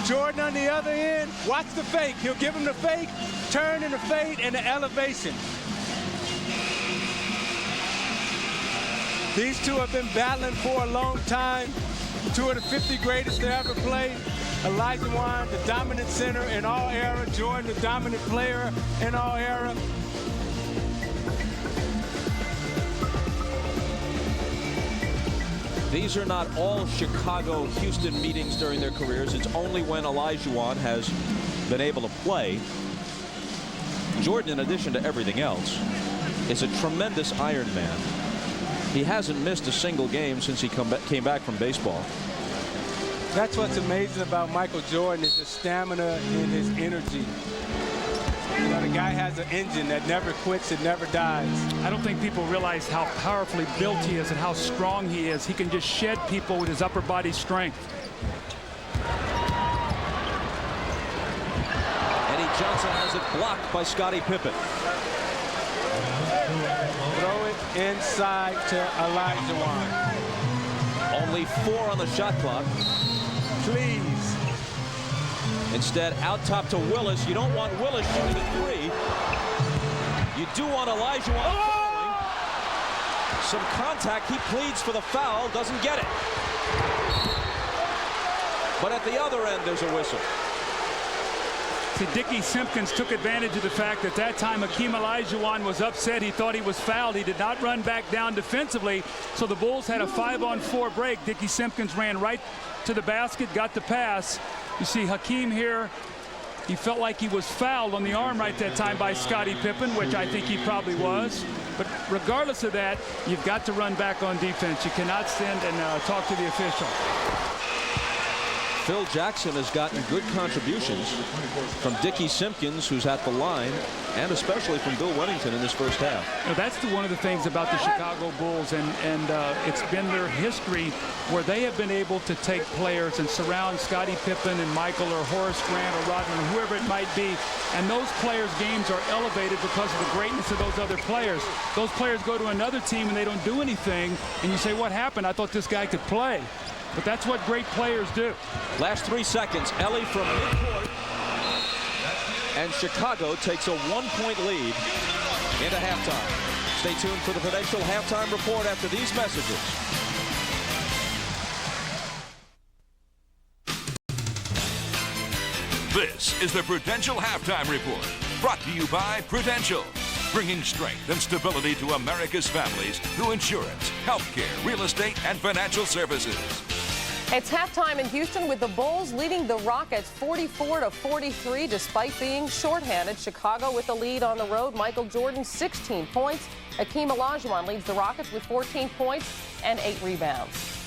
[SPEAKER 3] Jordan on the other end, watch the fake. He'll give him the fake, turn and the fade, and the elevation. These two have been battling for a long time. 2 of the 50 greatest to ever play. Olajuwon, the dominant center in all era. Jordan, the dominant player in all era.
[SPEAKER 1] These are not all Chicago-Houston meetings during their careers. It's only when Olajuwon has been able to play. Jordan, in addition to everything else, is a tremendous Iron Man. He hasn't missed a single game since he came back from baseball.
[SPEAKER 3] That's what's amazing about Michael Jordan is his stamina and his energy. You know, the guy has an engine that never quits, it never dies.
[SPEAKER 2] I don't think people realize how powerfully built he is and how strong he is. He can just shed people with his upper body strength.
[SPEAKER 1] Eddie Johnson has it blocked by Scottie Pippen.
[SPEAKER 3] Throw it inside to Olajuwon.
[SPEAKER 1] Only 4 on the shot clock.
[SPEAKER 3] Please.
[SPEAKER 1] Instead, out top to Willis. You don't want Willis shooting a 3. You do want Olajuwon fouling. Some contact. He pleads for the foul. Doesn't get it. But at the other end, there's a whistle.
[SPEAKER 2] See, Dickie Simpkins took advantage of the fact that time Hakeem Olajuwon was upset. He thought he was fouled. He did not run back down defensively. So the Bulls had a 5-on-4 break. Dickie Simpkins ran right to the basket, got the pass. You see Hakeem here. He felt like he was fouled on the arm right that time by Scottie Pippen, which I think he probably was. But regardless of that, you've got to run back on defense. You cannot stand and talk to the official.
[SPEAKER 1] Phil Jackson has gotten good contributions from Dickie Simpkins, who's at the line, and especially from Bill Wennington in this first half.
[SPEAKER 2] You know, that's one of the things about the Chicago Bulls, and it's been their history where they have been able to take players and surround Scottie Pippen and Michael or Horace Grant or Rodman or whoever it might be, and those players' games are elevated because of the greatness of those other players. Those players go to another team and they don't do anything, and you say, what happened? I thought this guy could play. But that's what great players do.
[SPEAKER 1] Last 3 seconds. Ellie from midcourt. and Chicago takes a 1-point lead into halftime. Stay tuned for the Prudential halftime report after these messages.
[SPEAKER 5] This is the Prudential Halftime Report, brought to you by Prudential, bringing strength and stability to America's families through insurance, healthcare, real estate, and financial services.
[SPEAKER 6] It's halftime in Houston with the Bulls leading the Rockets 44-43 despite being shorthanded. Chicago with the lead on the road. Michael Jordan 16 points. Hakeem Olajuwon leads the Rockets with 14 points and 8 rebounds.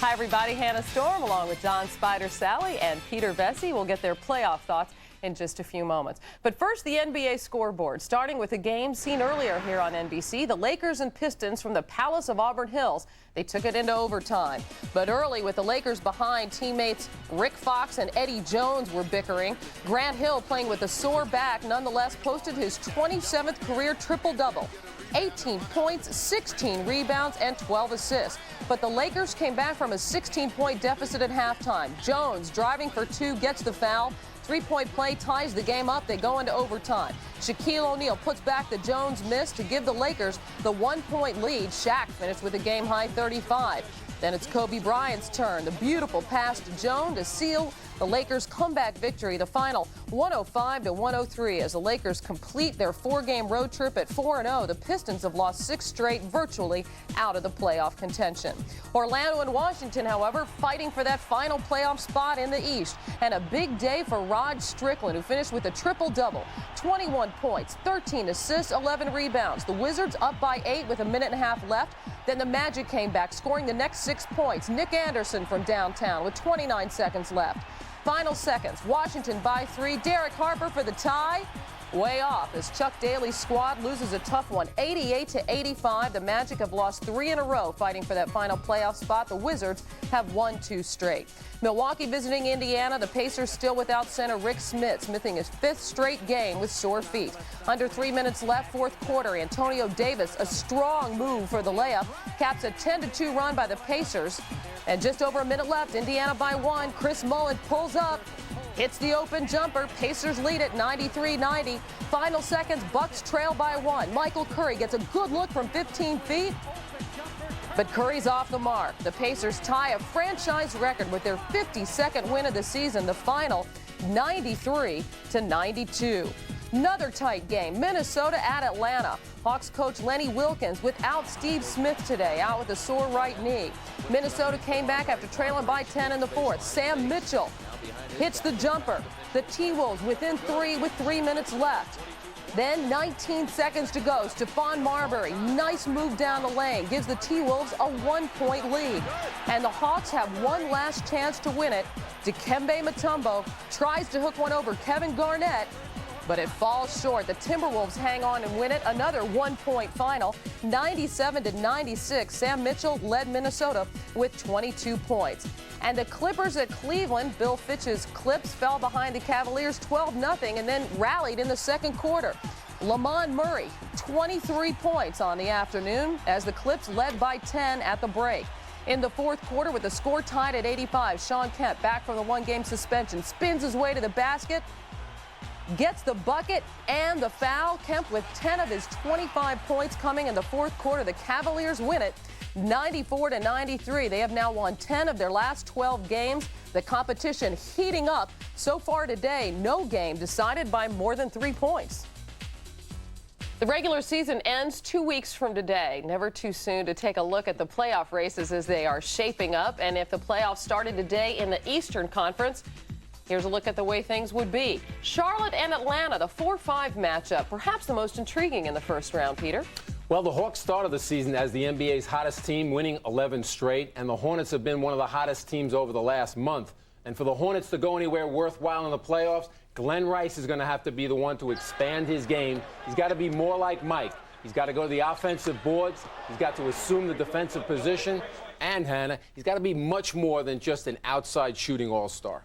[SPEAKER 6] Hi, everybody. Hannah Storm along with John Spider Sally and Peter Vesey will get their playoff thoughts in just a few moments. But first, the NBA scoreboard, starting with a game seen earlier here on NBC. The Lakers and Pistons from the Palace of Auburn Hills. They took it into overtime. But early, with the Lakers behind, teammates Rick Fox and Eddie Jones were bickering. Grant Hill, playing with a sore back, nonetheless posted his 27th career triple-double. 18 points, 16 rebounds, and 12 assists. But the Lakers came back from a 16-point deficit at halftime. Jones, driving for 2, gets the foul. Three-point play ties the game up. They go into overtime. Shaquille O'Neal puts back the Jones miss to give the Lakers the 1-point lead. Shaq finished with a game-high 35. Then it's Kobe Bryant's turn. The beautiful pass to Jones to seal the Lakers' comeback victory. The final 105-103 as the Lakers complete their 4-game road trip at 4-0. The Pistons have lost 6 straight, virtually out of the playoff contention. Orlando and Washington, however, fighting for that final playoff spot in the East. And a big day for Rod Strickland, who finished with a triple-double. 21 points, 13 assists, 11 rebounds. The Wizards up by 8 with a minute and a half left. Then the Magic came back, scoring the next 6 points. Nick Anderson from downtown with 29 seconds left. Final seconds, Washington by 3. Derek Harper for the tie. Way off as Chuck Daly's squad loses a tough one, 88-85. The Magic have lost 3 in a row fighting for that final playoff spot. The Wizards have won 2 straight. Milwaukee visiting Indiana. The Pacers still without center Rick Smith, smithing his 5th straight game with sore feet. Under 3 minutes left, 4th quarter. Antonio Davis, a strong move for the layup, caps a 10-2 run by the Pacers. And just over a minute left, Indiana by 1. Chris Mullin pulls up, hits the open jumper. Pacers lead at 93-90. Final seconds, Bucks trail by 1. Michael Curry gets a good look from 15 feet, but Curry's off the mark. The Pacers tie a franchise record with their 52nd win of the season. The final 93-92. Another tight game, Minnesota at Atlanta. Hawks coach Lenny Wilkins without Steve Smith today, out with a sore right knee. Minnesota came back after trailing by 10 in the 4th. Sam Mitchell hits the jumper. The T-Wolves within 3 with 3 minutes left. Then 19 seconds to go. Stephon Marbury, nice move down the lane, gives the T-Wolves a 1-point lead. And the Hawks have one last chance to win it. Dikembe Mutombo tries to hook one over Kevin Garnett, but it falls short. The Timberwolves hang on and win it. Another 1-point final, 97-96. Sam Mitchell led Minnesota with 22 points. And the Clippers at Cleveland, Bill Fitch's Clips fell behind the Cavaliers 12-0 and then rallied in the second quarter. Lamont Murray, 23 points on the afternoon as the Clips led by 10 at the break. In the 4th quarter with the score tied at 85, Sean Kemp, back from the 1-game suspension, spins his way to the basket, gets the bucket and the foul. Kemp with 10 of his 25 points coming in the 4th quarter. The Cavaliers win it 94-93. They have now won 10 of their last 12 games. The competition heating up. So far today, no game decided by more than 3 points. The regular season ends 2 weeks from today. Never too soon to take a look at the playoff races as they are shaping up. And if the playoffs started today in the Eastern Conference, here's a look at the way things would be. Charlotte and Atlanta, the 4-5 matchup, perhaps the most intriguing in the first round, Peter.
[SPEAKER 8] Well, the Hawks started the season as the NBA's hottest team, winning 11 straight, and the Hornets have been one of the hottest teams over the last month. And for the Hornets to go anywhere worthwhile in the playoffs, Glenn Rice is going to have to be the one to expand his game. He's got to be more like Mike. He's got to go to the offensive boards. He's got to assume the defensive position. And, Hannah, he's got to be much more than just an outside shooting all-star.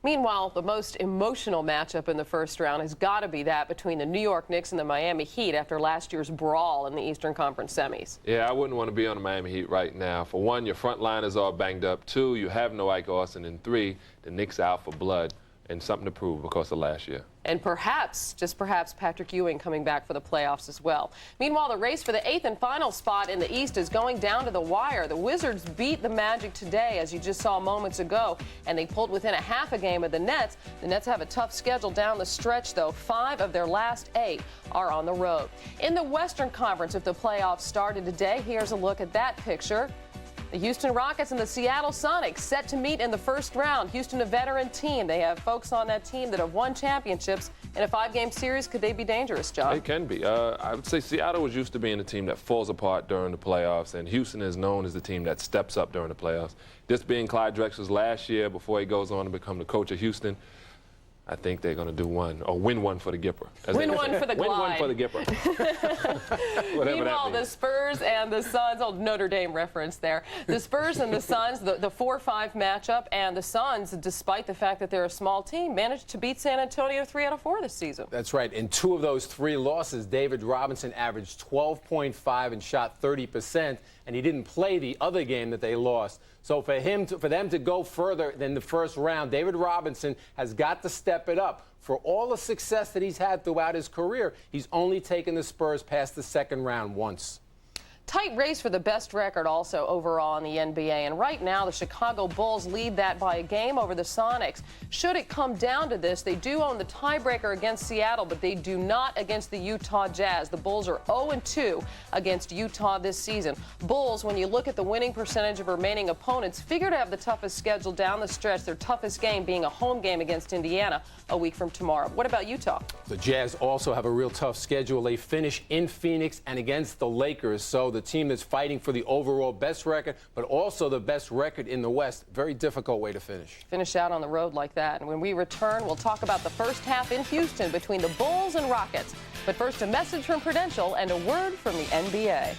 [SPEAKER 6] Meanwhile, the most emotional matchup in the first round has got to be that between the New York Knicks and the Miami Heat after last year's brawl in the Eastern Conference semis.
[SPEAKER 9] Yeah, I wouldn't want to be on the Miami Heat right now. For one, your front line is all banged up. 2, you have no Ike Austin. And 3, the Knicks are out for blood. and something to prove because of last year.
[SPEAKER 6] And perhaps, just perhaps, Patrick Ewing coming back for the playoffs as well. Meanwhile, the race for the 8th and final spot in the East is going down to the wire. The Wizards beat the Magic today, as you just saw moments ago, and they pulled within a half a game of the Nets. The Nets have a tough schedule down the stretch, though. 5 of their last 8 are on the road. In the Western Conference, if the playoffs started today, here's a look at that picture. The Houston Rockets and the Seattle Sonics set to meet in the first round. Houston, a veteran team. They have folks on that team that have won championships. In a 5-game series, could they be dangerous, John?
[SPEAKER 9] They can be. I would say Seattle was used to being a team that falls apart during the playoffs, and Houston is known as the team that steps up during the playoffs. This being Clyde Drexler's last year before he goes on to become the coach of Houston, I think they're going to do one, or win one for the Gipper.
[SPEAKER 6] Win one for the
[SPEAKER 9] Win one
[SPEAKER 6] Glide.
[SPEAKER 9] for the Gipper.
[SPEAKER 6] Meanwhile, the Spurs and the Suns, Notre Dame reference there. The Spurs and the Suns, the 4-5 matchup, and the Suns, despite the fact that they're a small team, managed to beat San Antonio 3 out of 4 this season.
[SPEAKER 8] That's right. In 2 of those 3 losses, David Robinson averaged 12.5 and shot 30%, and he didn't play the other game that they lost. So for them to go further than the first round, David Robinson has got to step it up. For all the success that he's had throughout his career, he's only taken the Spurs past the second round once.
[SPEAKER 6] Tight race for the best record also overall in the NBA. And right now, the Chicago Bulls lead that by a game over the Sonics. Should it come down to this, they do own the tiebreaker against Seattle, but they do not against the Utah Jazz. The Bulls are 0-2 against Utah this season. Bulls, when you look at the winning percentage of remaining opponents, figure to have the toughest schedule down the stretch, their toughest game being a home game against Indiana a week from tomorrow. What about Utah?
[SPEAKER 8] The Jazz also have a real tough schedule. They finish in Phoenix and against the Lakers, so the team that's fighting for the overall best record, but also the best record in the West. Very difficult way to finish.
[SPEAKER 6] Finish out on the road like that. And when we return, we'll talk about the first half in Houston between the Bulls and Rockets. But first, a message from Prudential and a word from the NBA.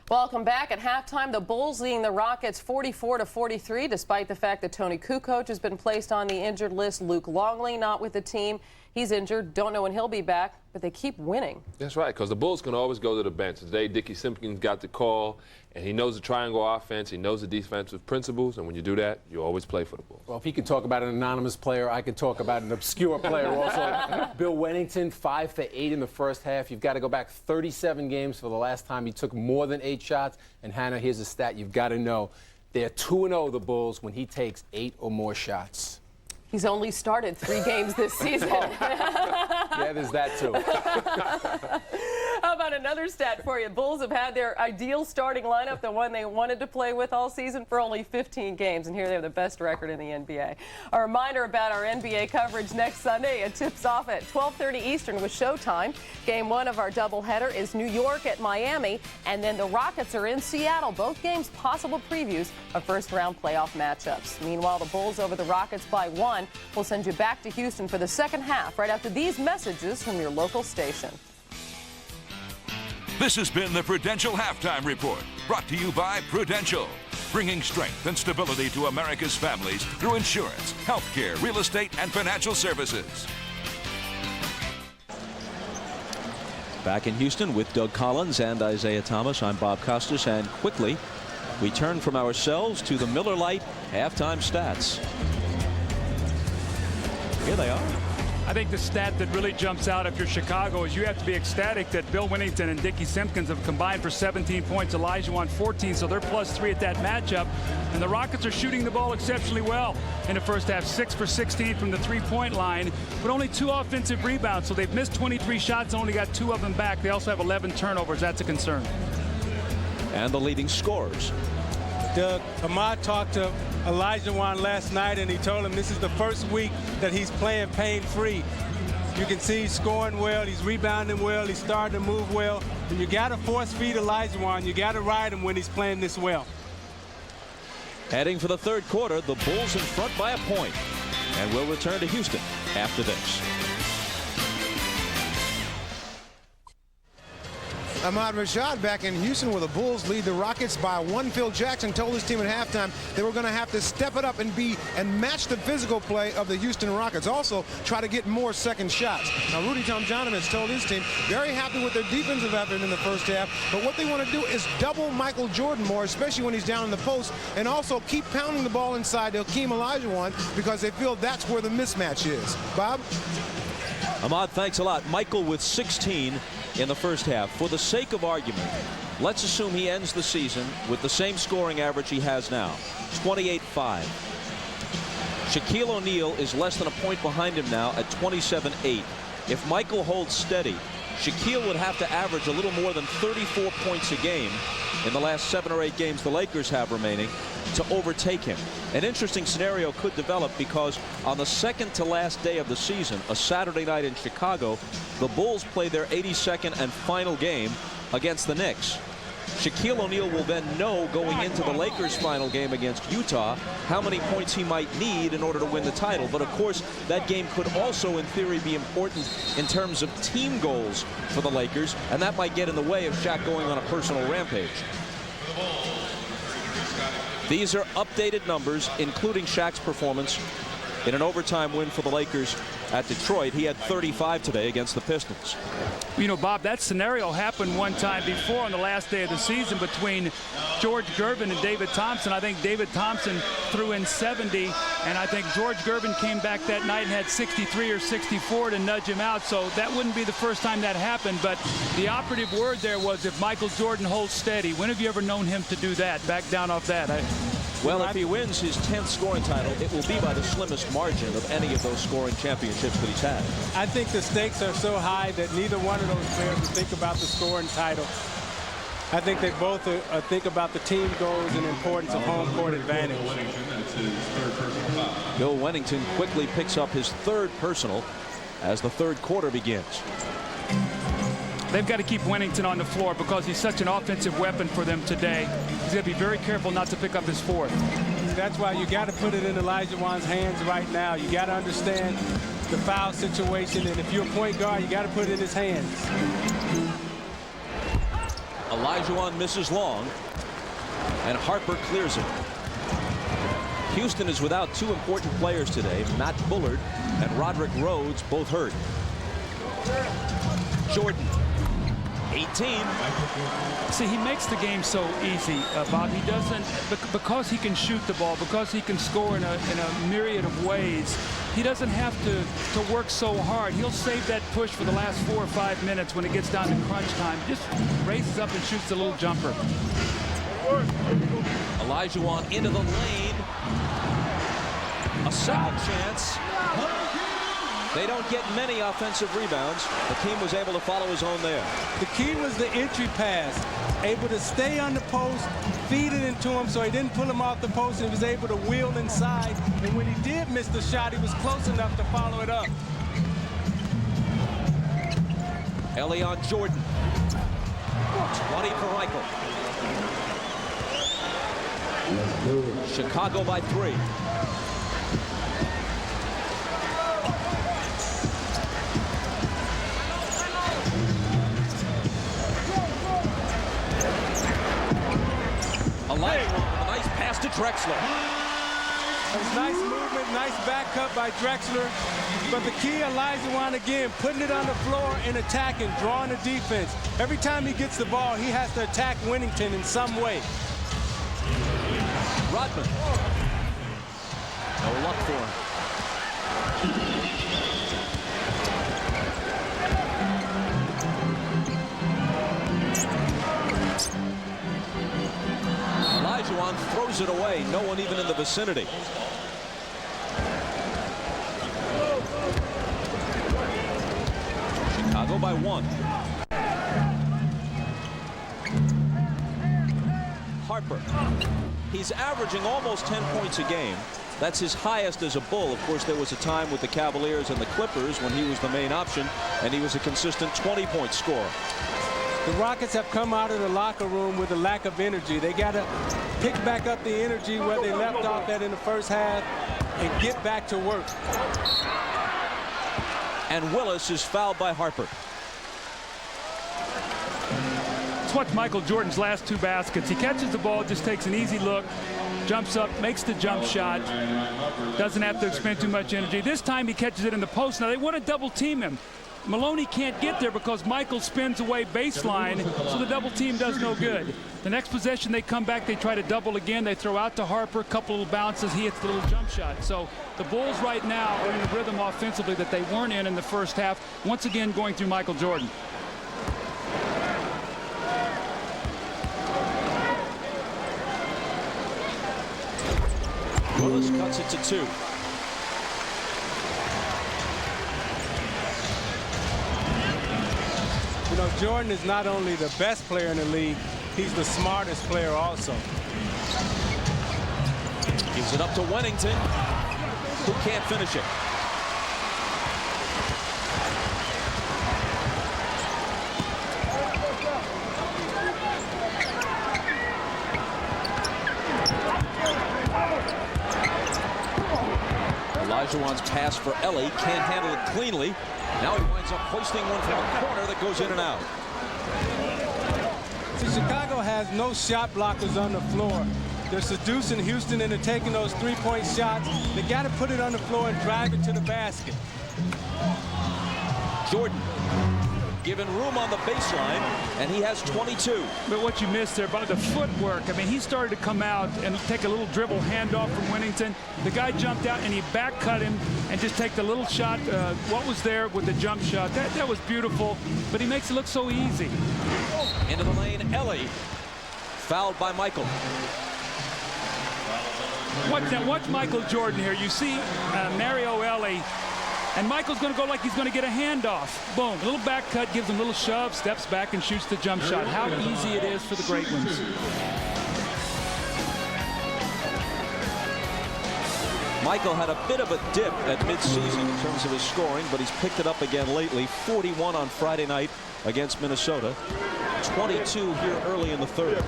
[SPEAKER 6] Welcome back. At halftime, the Bulls leading the Rockets 44-43, despite the fact that Tony Kukoc has been placed on the injured list. Luke Longley not with the team. He's injured. Don't know when he'll be back, but they keep winning.
[SPEAKER 9] That's right, because the Bulls can always go to the bench. Today, Dickie Simpkins got the call, and he knows the triangle offense. He knows the defensive principles, and when you do that, you always play for the Bulls.
[SPEAKER 8] Well, if he can talk about an anonymous player, I can talk about an obscure player also. Bill Wennington, 5 for 8 in the first half. You've got to go back 37 games for the last time he took more than 8 shots. And, Hannah, here's a stat you've got to know. They're 2-0, the Bulls, when he takes 8 or more shots.
[SPEAKER 6] He's only started 3 games this season.
[SPEAKER 8] Yeah, there's that, too.
[SPEAKER 6] How about another stat for you? Bulls have had their ideal starting lineup, the one they wanted to play with all season, for only 15 games, and here they have the best record in the NBA. A reminder about our NBA coverage next Sunday. It tips off at 12:30 Eastern with Showtime. Game 1 of our doubleheader is New York at Miami, and then the Rockets are in Seattle. Both games possible previews of first-round playoff matchups. Meanwhile, the Bulls over the Rockets by 1. We'll send you back to Houston for the second half right after these messages from your local station.
[SPEAKER 5] This has been the Prudential Halftime Report, brought to you by Prudential, bringing strength and stability to America's families through insurance, healthcare, real estate, and financial services.
[SPEAKER 1] Back in Houston with Doug Collins and Isaiah Thomas, I'm Bob Costas, and quickly we turn from ourselves to the Miller Lite halftime stats. Here they are.
[SPEAKER 2] I think the stat that really jumps out if you're Chicago is you have to be ecstatic that Bill Wennington and Dickie Simpkins have combined for 17 points. Olajuwon 14, so they're +3 at that matchup. And the Rockets are shooting the ball exceptionally well in the first half, 6 for 16 from the three-point line, but only 2 offensive rebounds. So they've missed 23 shots, only got 2 of them back. They also have 11 turnovers. That's a concern.
[SPEAKER 1] And the leading scorers.
[SPEAKER 3] Doug, Ahmad talked to Olajuwon last night, and he told him this is the first week that he's playing pain-free. You can see he's scoring well, he's rebounding well, he's starting to move well. And you got to force-feed Olajuwon. You got to ride him when he's playing this well.
[SPEAKER 1] Heading for the third quarter, the Bulls in front by a point. And we'll return to Houston after this.
[SPEAKER 4] Ahmad Rashad back in Houston where the Bulls lead the Rockets by 1. Phil Jackson told his team at halftime they were going to have to step it up and match the physical play of the Houston Rockets. Also, try to get more second shots. Now, Rudy Tomjanovich has told his team very happy with their defensive effort in the first half, but what they want to do is double Michael Jordan more, especially when he's down in the post, and also keep pounding the ball inside to Hakeem Olajuwon because they feel that's where the mismatch is. Bob?
[SPEAKER 1] Ahmad, thanks a lot. Michael with 16 in the first half. For the sake of argument, let's assume he ends the season with the same scoring average he has now, 28-5. Shaquille O'Neal is less than a point behind him now at 27-8. If Michael holds steady, Shaquille would have to average a little more than 34 points a game in the last 7 or 8 games the Lakers have remaining to overtake him. An interesting scenario could develop because on the second to last day of the season, a Saturday night in Chicago, the Bulls play their 82nd and final game against the Knicks. Shaquille O'Neal will then know going into the Lakers' final game against Utah how many points he might need in order to win the title. But of course, that game could also, in theory, be important in terms of team goals for the Lakers, and that might get in the way of Shaq going on a personal rampage. These are updated numbers, including Shaq's performance in an overtime win for the Lakers at Detroit. He had 35 today against the Pistons.
[SPEAKER 2] You know, Bob, that scenario happened one time before on the last day of the season between George Gervin and David Thompson. I think David Thompson threw in 70, and I think George Gervin came back that night and had 63 or 64 to nudge him out. So that wouldn't be the first time that happened. But the operative word there was if Michael Jordan holds steady. When have you ever known him to do that? Back down off that.
[SPEAKER 1] Well, if he wins his 10th scoring title, it will be by the slimmest margin of any of those scoring championships that he's had.
[SPEAKER 3] I think the stakes are so high that neither one of those players will think about the scoring title. I think they both think about the team goals and the importance of home court advantage.
[SPEAKER 1] Bill Wennington quickly picks up his 3rd personal as the 3rd quarter begins.
[SPEAKER 2] They've got to keep Wennington on the floor because he's such an offensive weapon for them today. He's going to be very careful not to pick up his 4th.
[SPEAKER 3] That's why you got to put it in Olajuwon's hands right now. You got to understand the foul situation, and if you're a point guard, you got to put it in his hands.
[SPEAKER 1] Olajuwon misses long, and Harper clears it. Houston is without 2 important players today, Matt Bullard and Roderick Rhodes, both hurt. Jordan, 18.
[SPEAKER 2] See, he makes the game so easy, Bob. He doesn't, because he can shoot the ball, because he can score in a myriad of ways, he doesn't have to work so hard. He'll save that push for the last 4 or 5 minutes when it gets down to crunch time. Just races up and shoots a little jumper.
[SPEAKER 1] Olajuwon into the lane. A second chance. They don't get many offensive rebounds. Hakeem was able to follow his own there.
[SPEAKER 3] The key was the entry pass. Able to stay on the post, feed it into him so he didn't pull him off the post, and he was able to wheel inside. And when he did miss the shot, he was close enough to follow it up.
[SPEAKER 1] Elion Jordan. 20 for Michael. Chicago by 3. Olajuwon, a nice pass to Drexler.
[SPEAKER 3] It was nice movement, nice back cut by Drexler. But the key, Olajuwon again, putting it on the floor and attacking, drawing the defense. Every time he gets the ball, he has to attack Wennington in some way.
[SPEAKER 1] Rodman. No luck for him. Olajuwon throws it away. No one even in the vicinity. Chicago by 1. Harper. He's averaging almost 10 points a game. That's his highest as a Bull. Of course, there was a time with the Cavaliers and the Clippers when he was the main option, and he was a consistent 20-point scorer.
[SPEAKER 3] The Rockets have come out of the locker room with a lack of energy. They got to pick back up the energy where they left off at in the first half and get back to work.
[SPEAKER 1] And Willis is fouled by Harper.
[SPEAKER 2] watch Michael Jordan's last 2 baskets. He catches the ball, just takes an easy look, jumps up, makes the jump shot, doesn't have to expend too much energy. This time he catches it in the post. Now they want to double team him. Maloney can't get there because Michael spins away baseline, so the double team does no good. The next possession they come back, they try to double again. They throw out to Harper, a couple of bounces, he hits the little jump shot. So the Bulls right now are in a rhythm offensively that they weren't in the first half, once again going through Michael Jordan.
[SPEAKER 1] Willis cuts it to 2.
[SPEAKER 3] You know, Jordan is not only the best player in the league, he's the smartest player also.
[SPEAKER 1] Gives it up to Wennington, who can't finish it. Olajuwon's pass for Ellie, can't handle it cleanly. Now he winds up hoisting one from the corner that goes in and out.
[SPEAKER 3] See, Chicago has no shot blockers on the floor. They're seducing Houston into taking those 3-point shots. They got to put it on the floor and drive it to the basket.
[SPEAKER 1] Jordan given room on the baseline, and he has 22.
[SPEAKER 2] But what you missed there about the footwork, I mean, he started to come out and take a little dribble handoff from Wennington. The guy jumped out and he back cut him and just take the little shot. What was there with the jump shot? That was beautiful, but he makes it look so easy.
[SPEAKER 1] Into the lane, Ellie, fouled by Michael.
[SPEAKER 2] Watch Michael Jordan here. You see Mario Ellie, and Michael's going to go like he's going to get a handoff. Boom, a little back cut, gives him a little shove, steps back and shoots the jump shot. How easy it is for the great ones.
[SPEAKER 1] Michael had a bit of a dip at midseason in terms of his scoring, but he's picked it up again lately. 41 on Friday night against Minnesota. 22 here early in the third.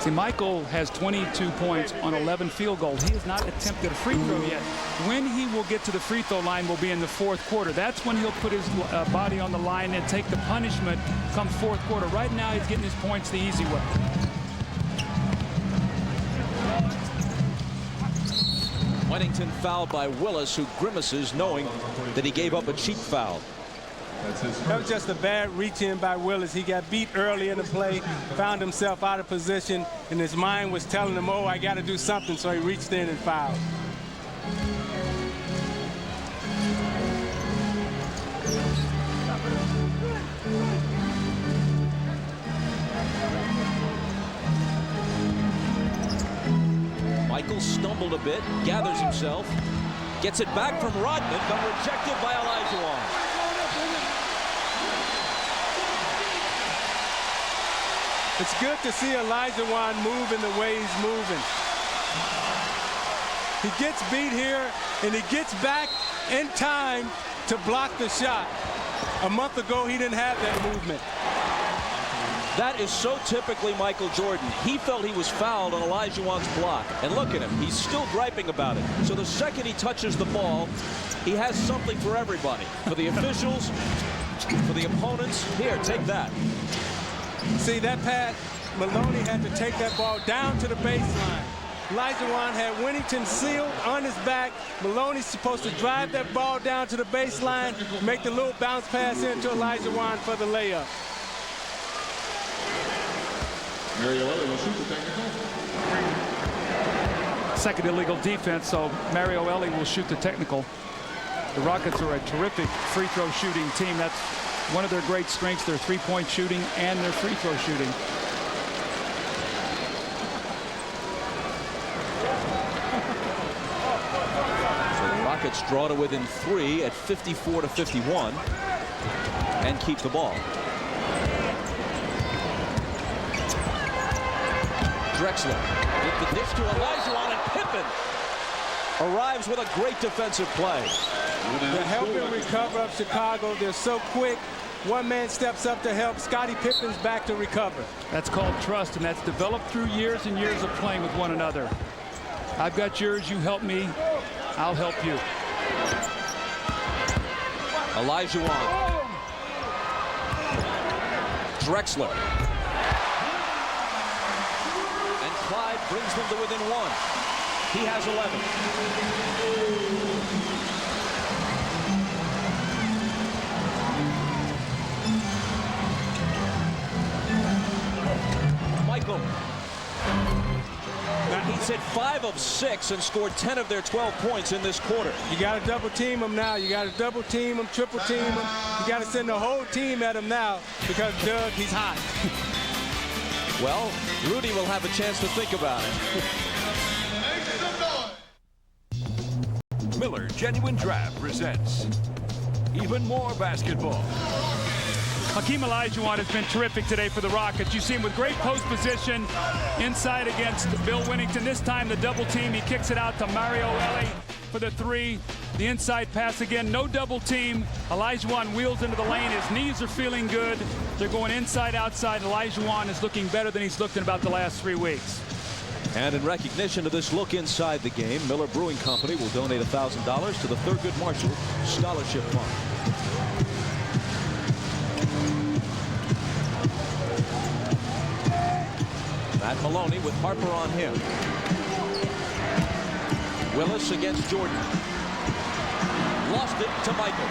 [SPEAKER 2] See, Michael has 22 points on 11 field goals. He has not attempted a free throw yet. When he will get to the free throw line will be in the fourth quarter. That's when he'll put his body on the line and take the punishment come fourth quarter. Right now, he's getting his points the easy way.
[SPEAKER 1] Wennington fouled by Willis, who grimaces knowing that he gave up a cheap foul.
[SPEAKER 3] That was just a bad reach in by Willis. He got beat early in the play, found himself out of position, and his mind was telling him, oh, I got to do something, so he reached in and fouled.
[SPEAKER 1] Michael stumbled a bit, gathers himself, gets it back from Rodman, but rejected by Olajuwon.
[SPEAKER 3] It's good to see Olajuwon move in the way he's moving. He gets beat here, and he gets back in time to block the shot. A month ago, he didn't have that movement.
[SPEAKER 1] That is so typically Michael Jordan. He felt he was fouled on Olajuwon's block. And look at him. He's still griping about it. So the second he touches the ball, he has something for everybody. For the officials, for the opponents. Here, take that.
[SPEAKER 3] See, that pass, Maloney had to take that ball down to the baseline. Olajuwon had Wennington sealed on his back. Maloney's supposed to drive that ball down to the baseline, make the little bounce pass into Olajuwon for the layup.
[SPEAKER 2] Second illegal defense, so Mario Ellie will shoot the technical. The Rockets are a terrific free throw shooting team. That's one of their great strengths, their three-point shooting and their free throw shooting.
[SPEAKER 1] So the Rockets draw to within 3 at 54-51 and keep the ball. Drexler with the dish to Olajuwon, and Pippen arrives with a great defensive play.
[SPEAKER 3] The help and recover of Chicago, they're so quick. One man steps up to help. Scottie Pippen's back to recover.
[SPEAKER 2] That's called trust, and that's developed through years and years of playing with one another. I've got yours, you help me, I'll help you.
[SPEAKER 1] Olajuwon. Drexler Clyde brings them to within 1. He has 11. Michael. He's hit 5 of 6 and scored 10 of their 12 points in this quarter.
[SPEAKER 3] You got to double team him now. You got to double team him, triple team him. You got to send the whole team at him now because Doug, he's hot.
[SPEAKER 1] Well, Rudy will have a chance to think about it.
[SPEAKER 5] Miller Genuine Draft presents even more basketball.
[SPEAKER 2] Hakeem Olajuwon has been terrific today for the Rockets. You see him with great post position inside against Bill Winnington. This time the double team. He kicks it out to Mario Ellie for the 3. The inside pass again. No double team. Olajuwon wheels into the lane. His knees are feeling good. They're going inside outside. Olajuwon is looking better than he's looked in about the last 3 weeks.
[SPEAKER 1] And in recognition of this look inside the game, Miller Brewing Company will donate $1,000 to the Thurgood Marshall Scholarship Fund. Matt Maloney with Harper on him. Willis against Jordan. Lost it to Michael.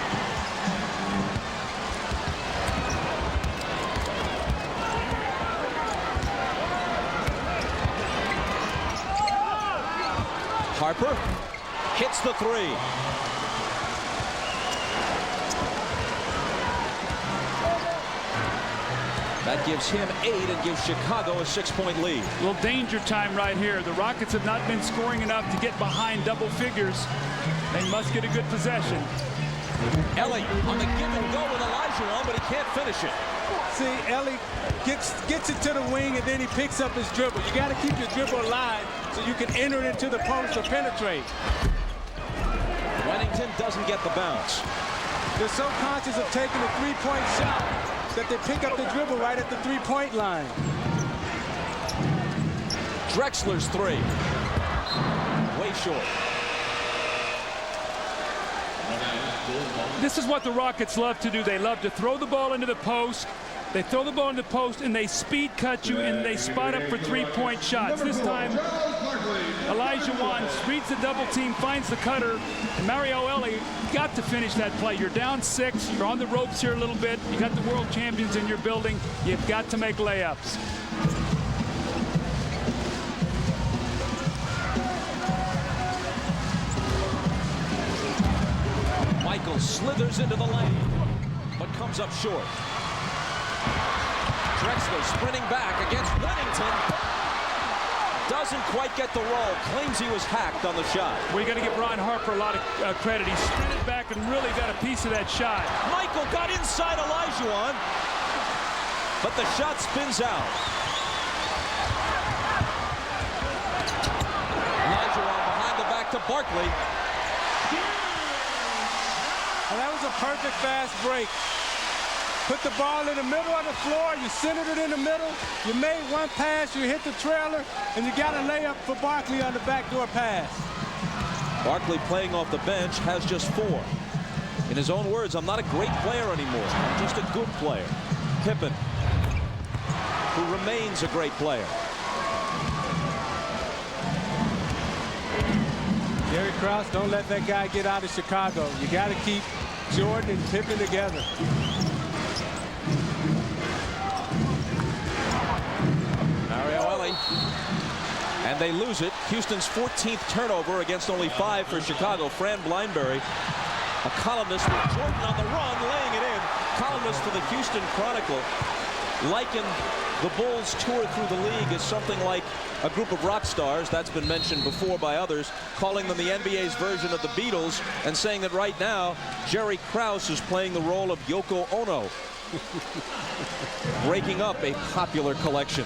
[SPEAKER 1] Harper hits the 3. That gives him 8 and gives Chicago a 6-point lead.
[SPEAKER 2] A little danger time right here. The Rockets have not been scoring enough to get behind double figures. They must get a good possession.
[SPEAKER 1] Ellie on the give and go with Olajuwon, but he can't finish it.
[SPEAKER 3] See, Ellie gets it to the wing and then he picks up his dribble. You got to keep your dribble alive so you can enter it into the post or penetrate.
[SPEAKER 1] Winnington doesn't get the bounce.
[SPEAKER 3] They're so conscious of taking a three-point shot that they pick up the dribble right at the three-point line.
[SPEAKER 1] Drexler's 3. Way short.
[SPEAKER 2] This is what the Rockets love to do. They love to throw the ball into the post. They throw the ball into the post and they speed cut you and they spot up for three-point shots. This time, Olajuwon reads the double team, finds the cutter. And Mario Ellie got to finish that play. You're down 6. You're on the ropes here a little bit. You got the world champions in your building. You've got to make layups.
[SPEAKER 1] Michael slithers into the lane, but comes up short. Drexler sprinting back against Winnington. Doesn't quite get the roll. Claims he was hacked on the shot.
[SPEAKER 2] We got to give Ron Harper a lot of credit. He sprinted back and really got a piece of that shot.
[SPEAKER 1] Michael got inside Olajuwon, but the shot spins out. Olajuwon behind the back to Barkley.
[SPEAKER 3] And that was a perfect fast break. Put the ball in the middle of the floor, you centered it in the middle, you made one pass, you hit the trailer, and you got a layup for Barkley on the backdoor pass.
[SPEAKER 1] Barkley playing off the bench has just 4. In his own words, I'm not a great player anymore, I'm just a good player. Pippen, who remains a great player.
[SPEAKER 3] Jerry Krause, don't let that guy get out of Chicago. You got to keep Jordan and Pippen together.
[SPEAKER 1] Mario Ellie. And they lose it. Houston's 14th turnover against only 5 for Chicago. Fran Blindberry, a columnist with Jordan on the run, laying it in. Columnist for the Houston Chronicle, likened the Bulls' tour through the league as something like a group of rock stars, that's been mentioned before by others, calling them the NBA's version of the Beatles, and saying that right now, Jerry Krause is playing the role of Yoko Ono, breaking up a popular collection.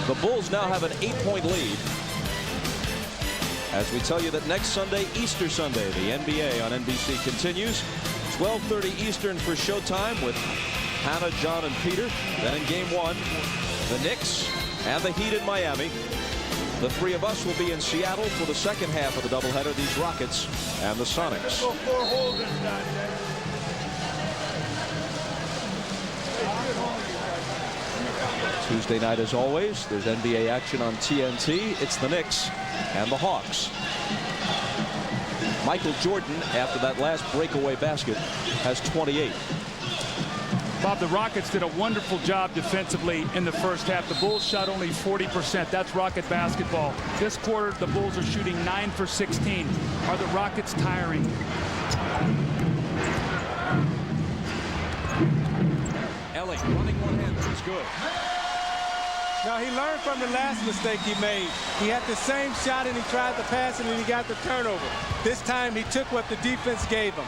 [SPEAKER 1] The Bulls now have an 8-point lead. As we tell you that next Sunday, Easter Sunday, the NBA on NBC continues. 12:30 Eastern for Showtime with Hannah, John, and Peter. Then in Game 1, the Knicks and the Heat in Miami. The 3 of us will be in Seattle for the second half of the doubleheader, these Rockets and the Sonics. Tuesday night, as always, there's NBA action on TNT. It's the Knicks and the Hawks. Michael Jordan, after that last breakaway basket, has 28.
[SPEAKER 2] Bob, the Rockets did a wonderful job defensively in the first half. The Bulls shot only 40%. That's Rocket basketball. This quarter, the Bulls are shooting 9 for 16. Are the Rockets tiring?
[SPEAKER 1] Ellie running one-handed is good.
[SPEAKER 3] Now, he learned from the last mistake he made. He had the same shot and he tried to pass it and he got the turnover. This time he took what the defense gave him.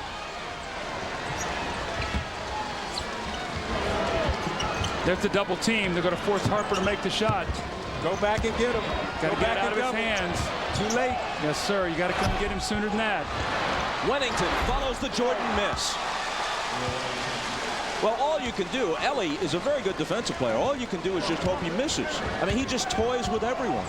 [SPEAKER 2] There's the double team. They're going to force Harper to make the shot.
[SPEAKER 3] Go back and get him.
[SPEAKER 2] Got to get it out of his hands.
[SPEAKER 3] Too late.
[SPEAKER 2] Yes, sir. You got to come get him sooner than that.
[SPEAKER 1] Wennington follows the Jordan miss. Well, all you can do, Ellie is a very good defensive player. All you can do is just hope he misses. I mean, he just toys with everyone.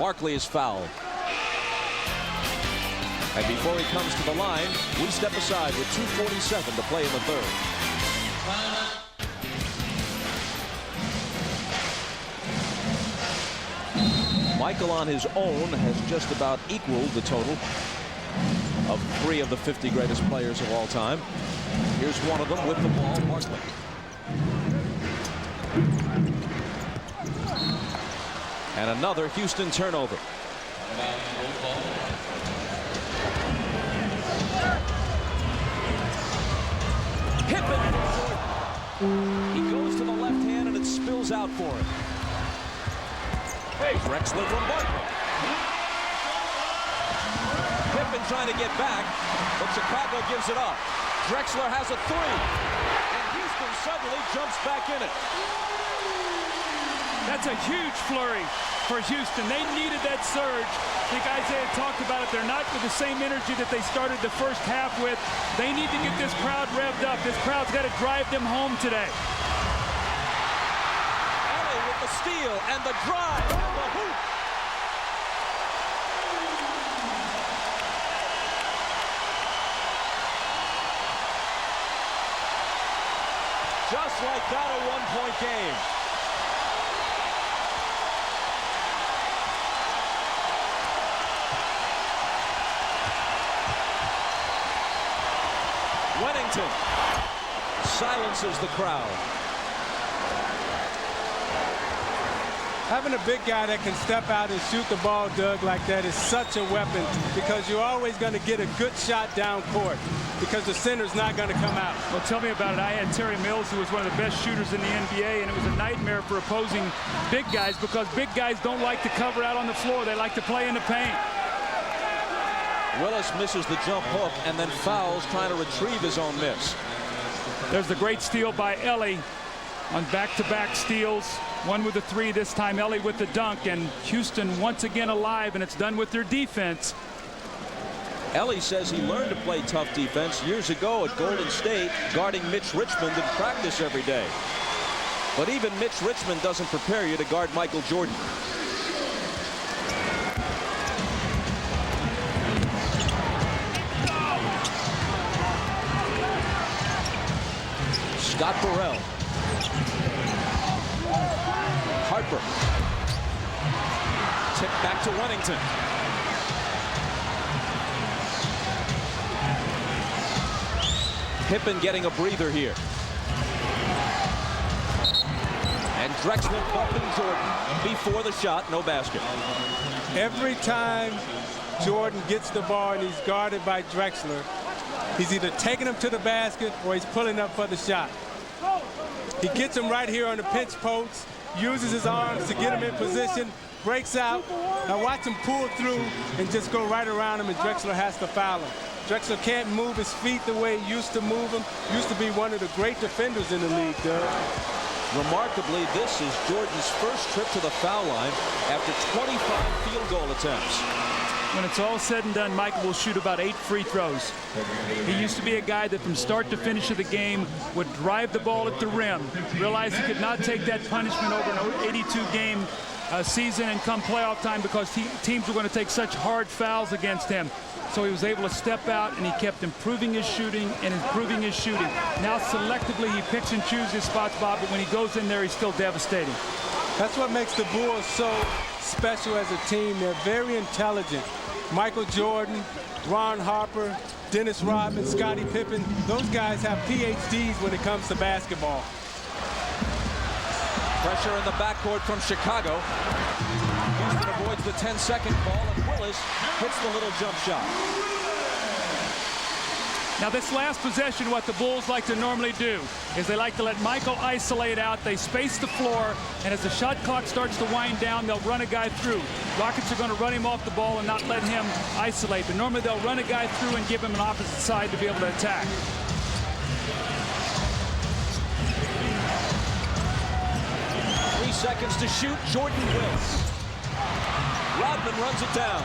[SPEAKER 1] Barkley is fouled. And before he comes to the line, we step aside with 2:47 to play in the third. Michael on his own has just about equaled the total of 3 of the 50 greatest players of all time. Here's one of them with the ball, Barkley. And another Houston turnover. Pippen. He goes to the left hand and it spills out for him. Drexler from Barkley. Pippen trying to get back, but Chicago gives it up. Drexler has a 3. And Houston suddenly jumps back in it.
[SPEAKER 2] That's a huge flurry for Houston. They needed that surge. I think Isaiah talked about it. They're not with the same energy that they started the first half with. They need to get this crowd revved up. This crowd's got to drive them home today.
[SPEAKER 1] Ellie with the steal and the drive and the hoop. Just like that, a one-point game. Wennington silences the crowd.
[SPEAKER 3] Having a big guy that can step out and shoot the ball, Doug, like that is such a weapon because you're always going to get a good shot down court because the center's not going to come out.
[SPEAKER 2] Well, tell me about it. I had Terry Mills, who was one of the best shooters in the NBA, and it was a nightmare for opposing big guys because big guys don't like to cover out on the floor. They like to play in the paint.
[SPEAKER 1] Willis misses the jump hook and then fouls trying to retrieve his own miss.
[SPEAKER 2] There's the great steal by Ellie on back-to-back steals. One with the 3 this time, Ellie with the dunk, and Houston once again alive, and it's done with their defense.
[SPEAKER 1] Ellie says he learned to play tough defense years ago at Golden State, guarding Mitch Richmond in practice every day. But even Mitch Richmond doesn't prepare you to guard Michael Jordan. Scott Burrell. Harper. Tip back to Wennington. Pippen getting a breather here. And Drexler bumping Jordan before the shot, no basket.
[SPEAKER 3] Every time Jordan gets the ball and he's guarded by Drexler, he's either taking him to the basket or he's pulling up for the shot. He gets him right here on the pinch post, uses his arms to get him in position, breaks out. Now watch him pull through and just go right around him, and Drexler has to foul him. Drexler can't move his feet the way he used to move them. Used to be one of the great defenders in the league, Doug.
[SPEAKER 1] Remarkably, this is Jordan's first trip to the foul line after 25 field goal attempts.
[SPEAKER 2] When it's all said and done, Michael will shoot about 8 free throws. He used to be a guy that from start to finish of the game would drive the ball at the rim, realized he could not take that punishment over an 82 game season and come playoff time because teams were going to take such hard fouls against him. So he was able to step out, and he kept improving his shooting and improving his shooting. Now selectively he picks and chooses his spots, Bob, but when he goes in there, he's still devastating.
[SPEAKER 3] That's what makes the Bulls so special as a team. They're very intelligent. Michael Jordan, Ron Harper, Dennis Rodman, Scottie Pippen, those guys have PhDs when it comes to basketball.
[SPEAKER 1] Pressure in the backcourt from Chicago. Houston avoids the 10-second call, and Willis hits the little jump shot.
[SPEAKER 2] Now this last possession, what the Bulls like to normally do is they like to let Michael isolate out. They space the floor, and as the shot clock starts to wind down, they'll run a guy through. Rockets are going to run him off the ball and not let him isolate. But normally they'll run a guy through and give him an opposite side to be able to attack.
[SPEAKER 1] Seconds to shoot. Jordan Willis. Rodman runs it down.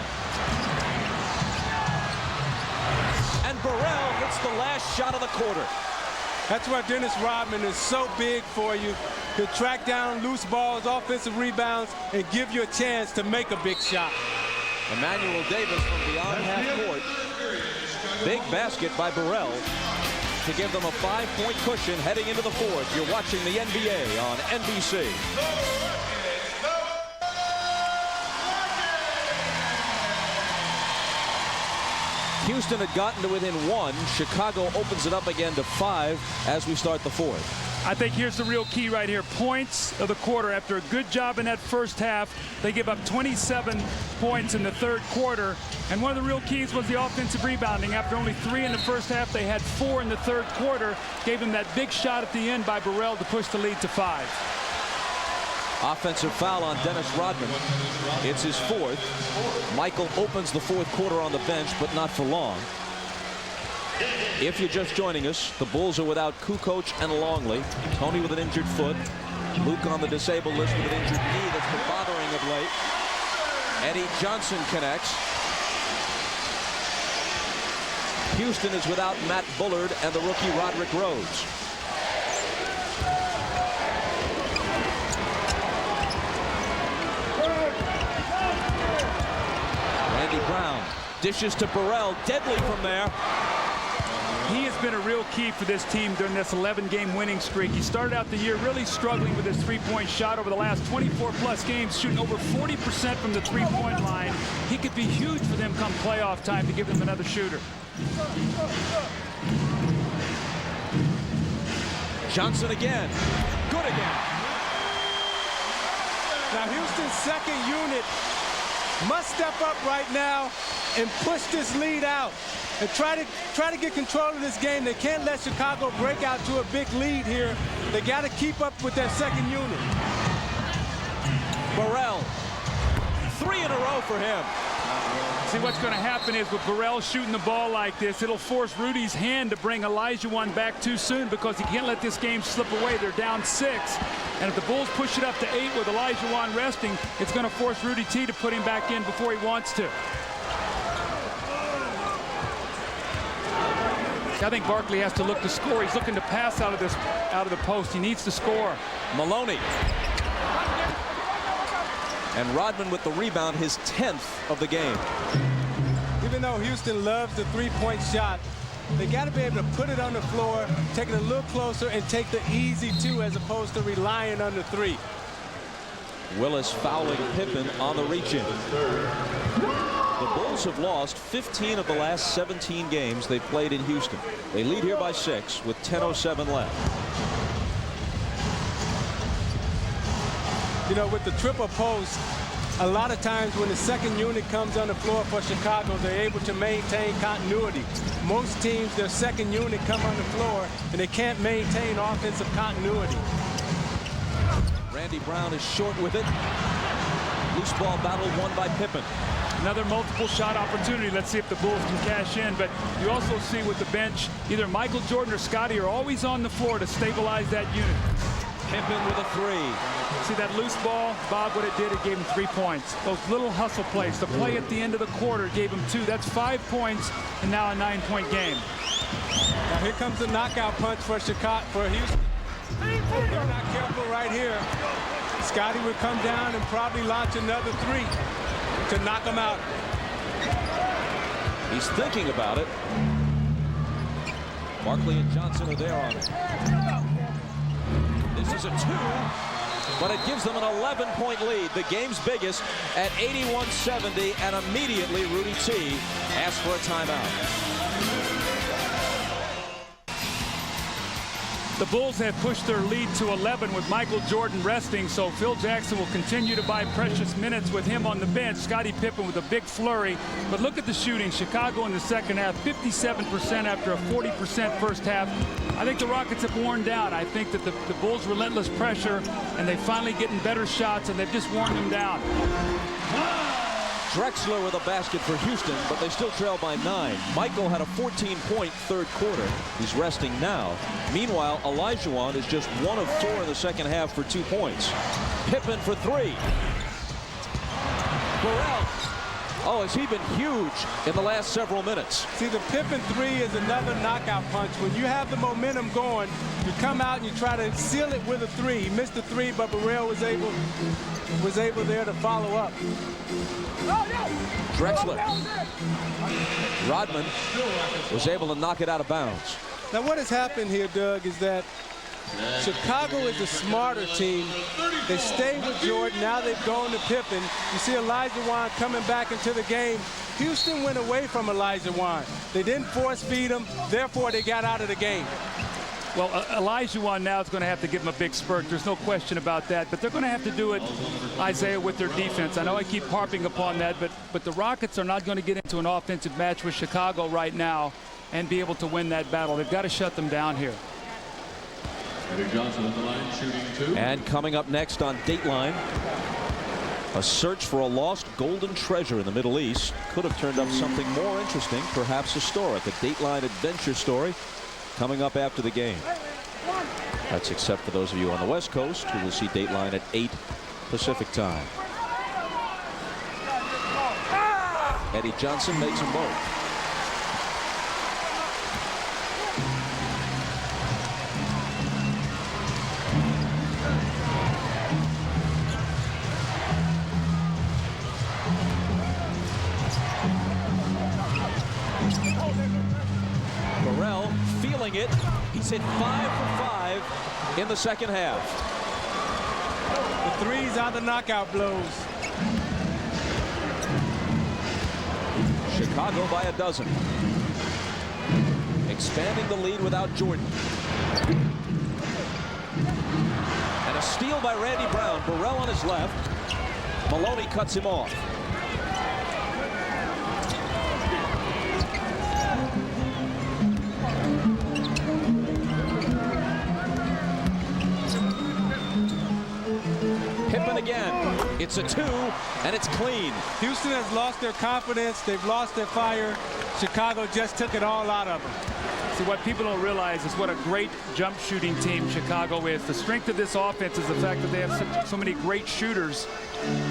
[SPEAKER 1] And Burrell hits the last shot of the quarter.
[SPEAKER 3] That's why Dennis Rodman is so big for you, to track down loose balls, offensive rebounds, and give you a chance to make a big shot.
[SPEAKER 1] Emmanuel Davis from beyond half court. Big basket by Burrell to give them a 5-point cushion heading into the fourth. You're watching the NBA on NBC. Houston had gotten to within 1. Chicago opens it up again to 5 as we start the fourth.
[SPEAKER 2] I think here's the real key right here. Points of the quarter. After a good job in that first half, they give up 27 points in the third quarter. And one of the real keys was the offensive rebounding. After only 3 in the first half, they had 4 in the third quarter. Gave him that big shot at the end by Burrell to push the lead to 5.
[SPEAKER 1] Offensive foul on Dennis Rodman. It's his 4th. Michael opens the fourth quarter on the bench, but not for long. If you're just joining us, the Bulls are without Kukoc and Longley. Tony with an injured foot. Luke on the disabled list with an injured knee that's been bothering of late. Eddie Johnson connects. Houston is without Matt Bullard and the rookie Roderick Rhodes. Randy Brown dishes to Burrell, deadly from there.
[SPEAKER 2] He has been a real key for this team during this 11-game winning streak. He started out the year really struggling with his three-point shot. Over the last 24-plus games, shooting over 40% from the three-point line. He could be huge for them come playoff time to give them another shooter.
[SPEAKER 1] Johnson again. Good again.
[SPEAKER 3] Now Houston's second unit must step up right now and push this lead out and try to get control of this game. They can't let Chicago break out to a big lead here. They got to keep up with their second unit.
[SPEAKER 1] Burrell, 3 in a row for him.
[SPEAKER 2] See, what's going to happen is with Burrell shooting the ball like this, it'll force Rudy's hand to bring Olajuwon back too soon because he can't let this game slip away. They're down 6. And if the Bulls push it up to 8 with Olajuwon resting, it's going to force Rudy T to put him back in before he wants to. I think Barkley has to look to score. He's looking to pass out of the post. He needs to score.
[SPEAKER 1] Maloney. And Rodman with the rebound, his 10th of the game.
[SPEAKER 3] Even though Houston loves the three-point shot, they got to be able to put it on the floor, take it a little closer, and take the easy 2 as opposed to relying on the 3.
[SPEAKER 1] Willis fouling Pippen on the reach-in. The Bulls have lost 15 of the last 17 games they've played in Houston. They lead here by 6 with 10:07 left.
[SPEAKER 3] You know, with the triple post, a lot of times when the second unit comes on the floor for Chicago, they're able to maintain continuity. Most teams, their second unit come on the floor, and they can't maintain offensive continuity.
[SPEAKER 1] Randy Brown is short with it. Loose ball battle won by Pippen.
[SPEAKER 2] Another multiple shot opportunity. Let's see if the Bulls can cash in. But you also see with the bench, either Michael Jordan or Scottie are always on the floor to stabilize that unit.
[SPEAKER 1] Pippen with a 3.
[SPEAKER 2] See that loose ball? Bob, what it did, it gave him 3 points. Those little hustle plays. The play at the end of the quarter gave him 2. That's 5 points, and now a 9-point game.
[SPEAKER 3] Now here comes the knockout punch for Chicago, for Houston. If they're not careful right here, Scotty would come down and probably launch another three to knock him out.
[SPEAKER 1] He's thinking about it. Barkley and Johnson are there on it. This is a 2, but it gives them an 11-point lead, the game's biggest, at 81-70, and immediately Rudy T asks for a timeout.
[SPEAKER 2] The Bulls have pushed their lead to 11 with Michael Jordan resting, so Phil Jackson will continue to buy precious minutes with him on the bench. Scottie Pippen with a big flurry. But look at the shooting. Chicago in the second half, 57% after a 40% first half. I think the Rockets have worn down. I think that the Bulls' relentless pressure, and they're finally getting better shots, and they've just worn them down.
[SPEAKER 1] Drexler with a basket for Houston, but they still trail by 9. Michael had a 14-point third quarter. He's resting now. Meanwhile, Olajuwon is just 1 of 4 in the second half for 2 points. Pippen for 3. Burrell. Oh, has he been huge in the last several minutes?
[SPEAKER 3] See, the Pippen 3 is another knockout punch. When you have the momentum going, you come out and you try to seal it with a 3. He missed the 3, but Burrell was able there to follow up.
[SPEAKER 1] Drexler. Rodman was able to knock it out of bounds.
[SPEAKER 3] Now what has happened here, Doug, is that Chicago is a smarter team. They stay with Jordan. Now they've gone to Pippen. You see Olajuwon coming back into the game. Houston went away from Olajuwon. They didn't force feed him. Therefore, they got out of the game.
[SPEAKER 2] Well, Olajuwon now is going to have to give him a big spurt. There's no question about that. But they're going to have to do it, Isaiah, with their defense. I know I keep harping upon that, but the Rockets are not going to get into an offensive match with Chicago right now and be able to win that battle. They've got to shut them down here.
[SPEAKER 7] Johnson on the line, shooting 2.
[SPEAKER 1] And coming up next on Dateline, a search for a lost golden treasure in the Middle East. Could have turned up something more interesting, perhaps historic. A Dateline adventure story coming up after the game. That's except for those of you on the West Coast who will see Dateline at 8 Pacific time. Eddie Johnson makes them both. Burrell feeling it. He's hit 5 for 5 in the second half.
[SPEAKER 3] The 3s are the knockout blows.
[SPEAKER 1] Chicago by a dozen. Expanding the lead without Jordan. And a steal by Randy Brown. Burrell on his left. Maloney cuts him off. Pippen again. It's a 2, and it's clean.
[SPEAKER 3] Houston has lost their confidence. They've lost their fire. Chicago just took it all out of them.
[SPEAKER 2] See, what people don't realize is what a great jump shooting team Chicago is. The strength of this offense is the fact that they have so many great shooters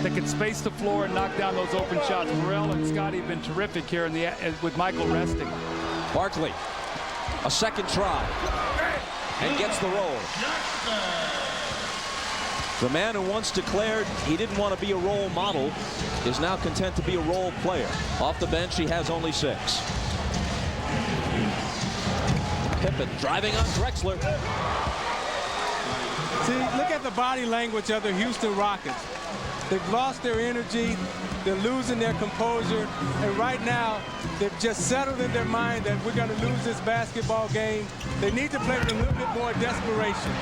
[SPEAKER 2] that can space the floor and knock down those open shots. Burrell and Scottie have been terrific here with Michael resting.
[SPEAKER 1] Barkley, a second try, and gets the roll. The man who once declared he didn't want to be a role model is now content to be a role player. Off the bench, he has only 6. Pippen driving on Drexler.
[SPEAKER 3] See, look at the body language of the Houston Rockets. They've lost their energy. They're losing their composure. And right now, they've just settled in their mind that we're going to lose this basketball game. They need to play with a little bit more desperation.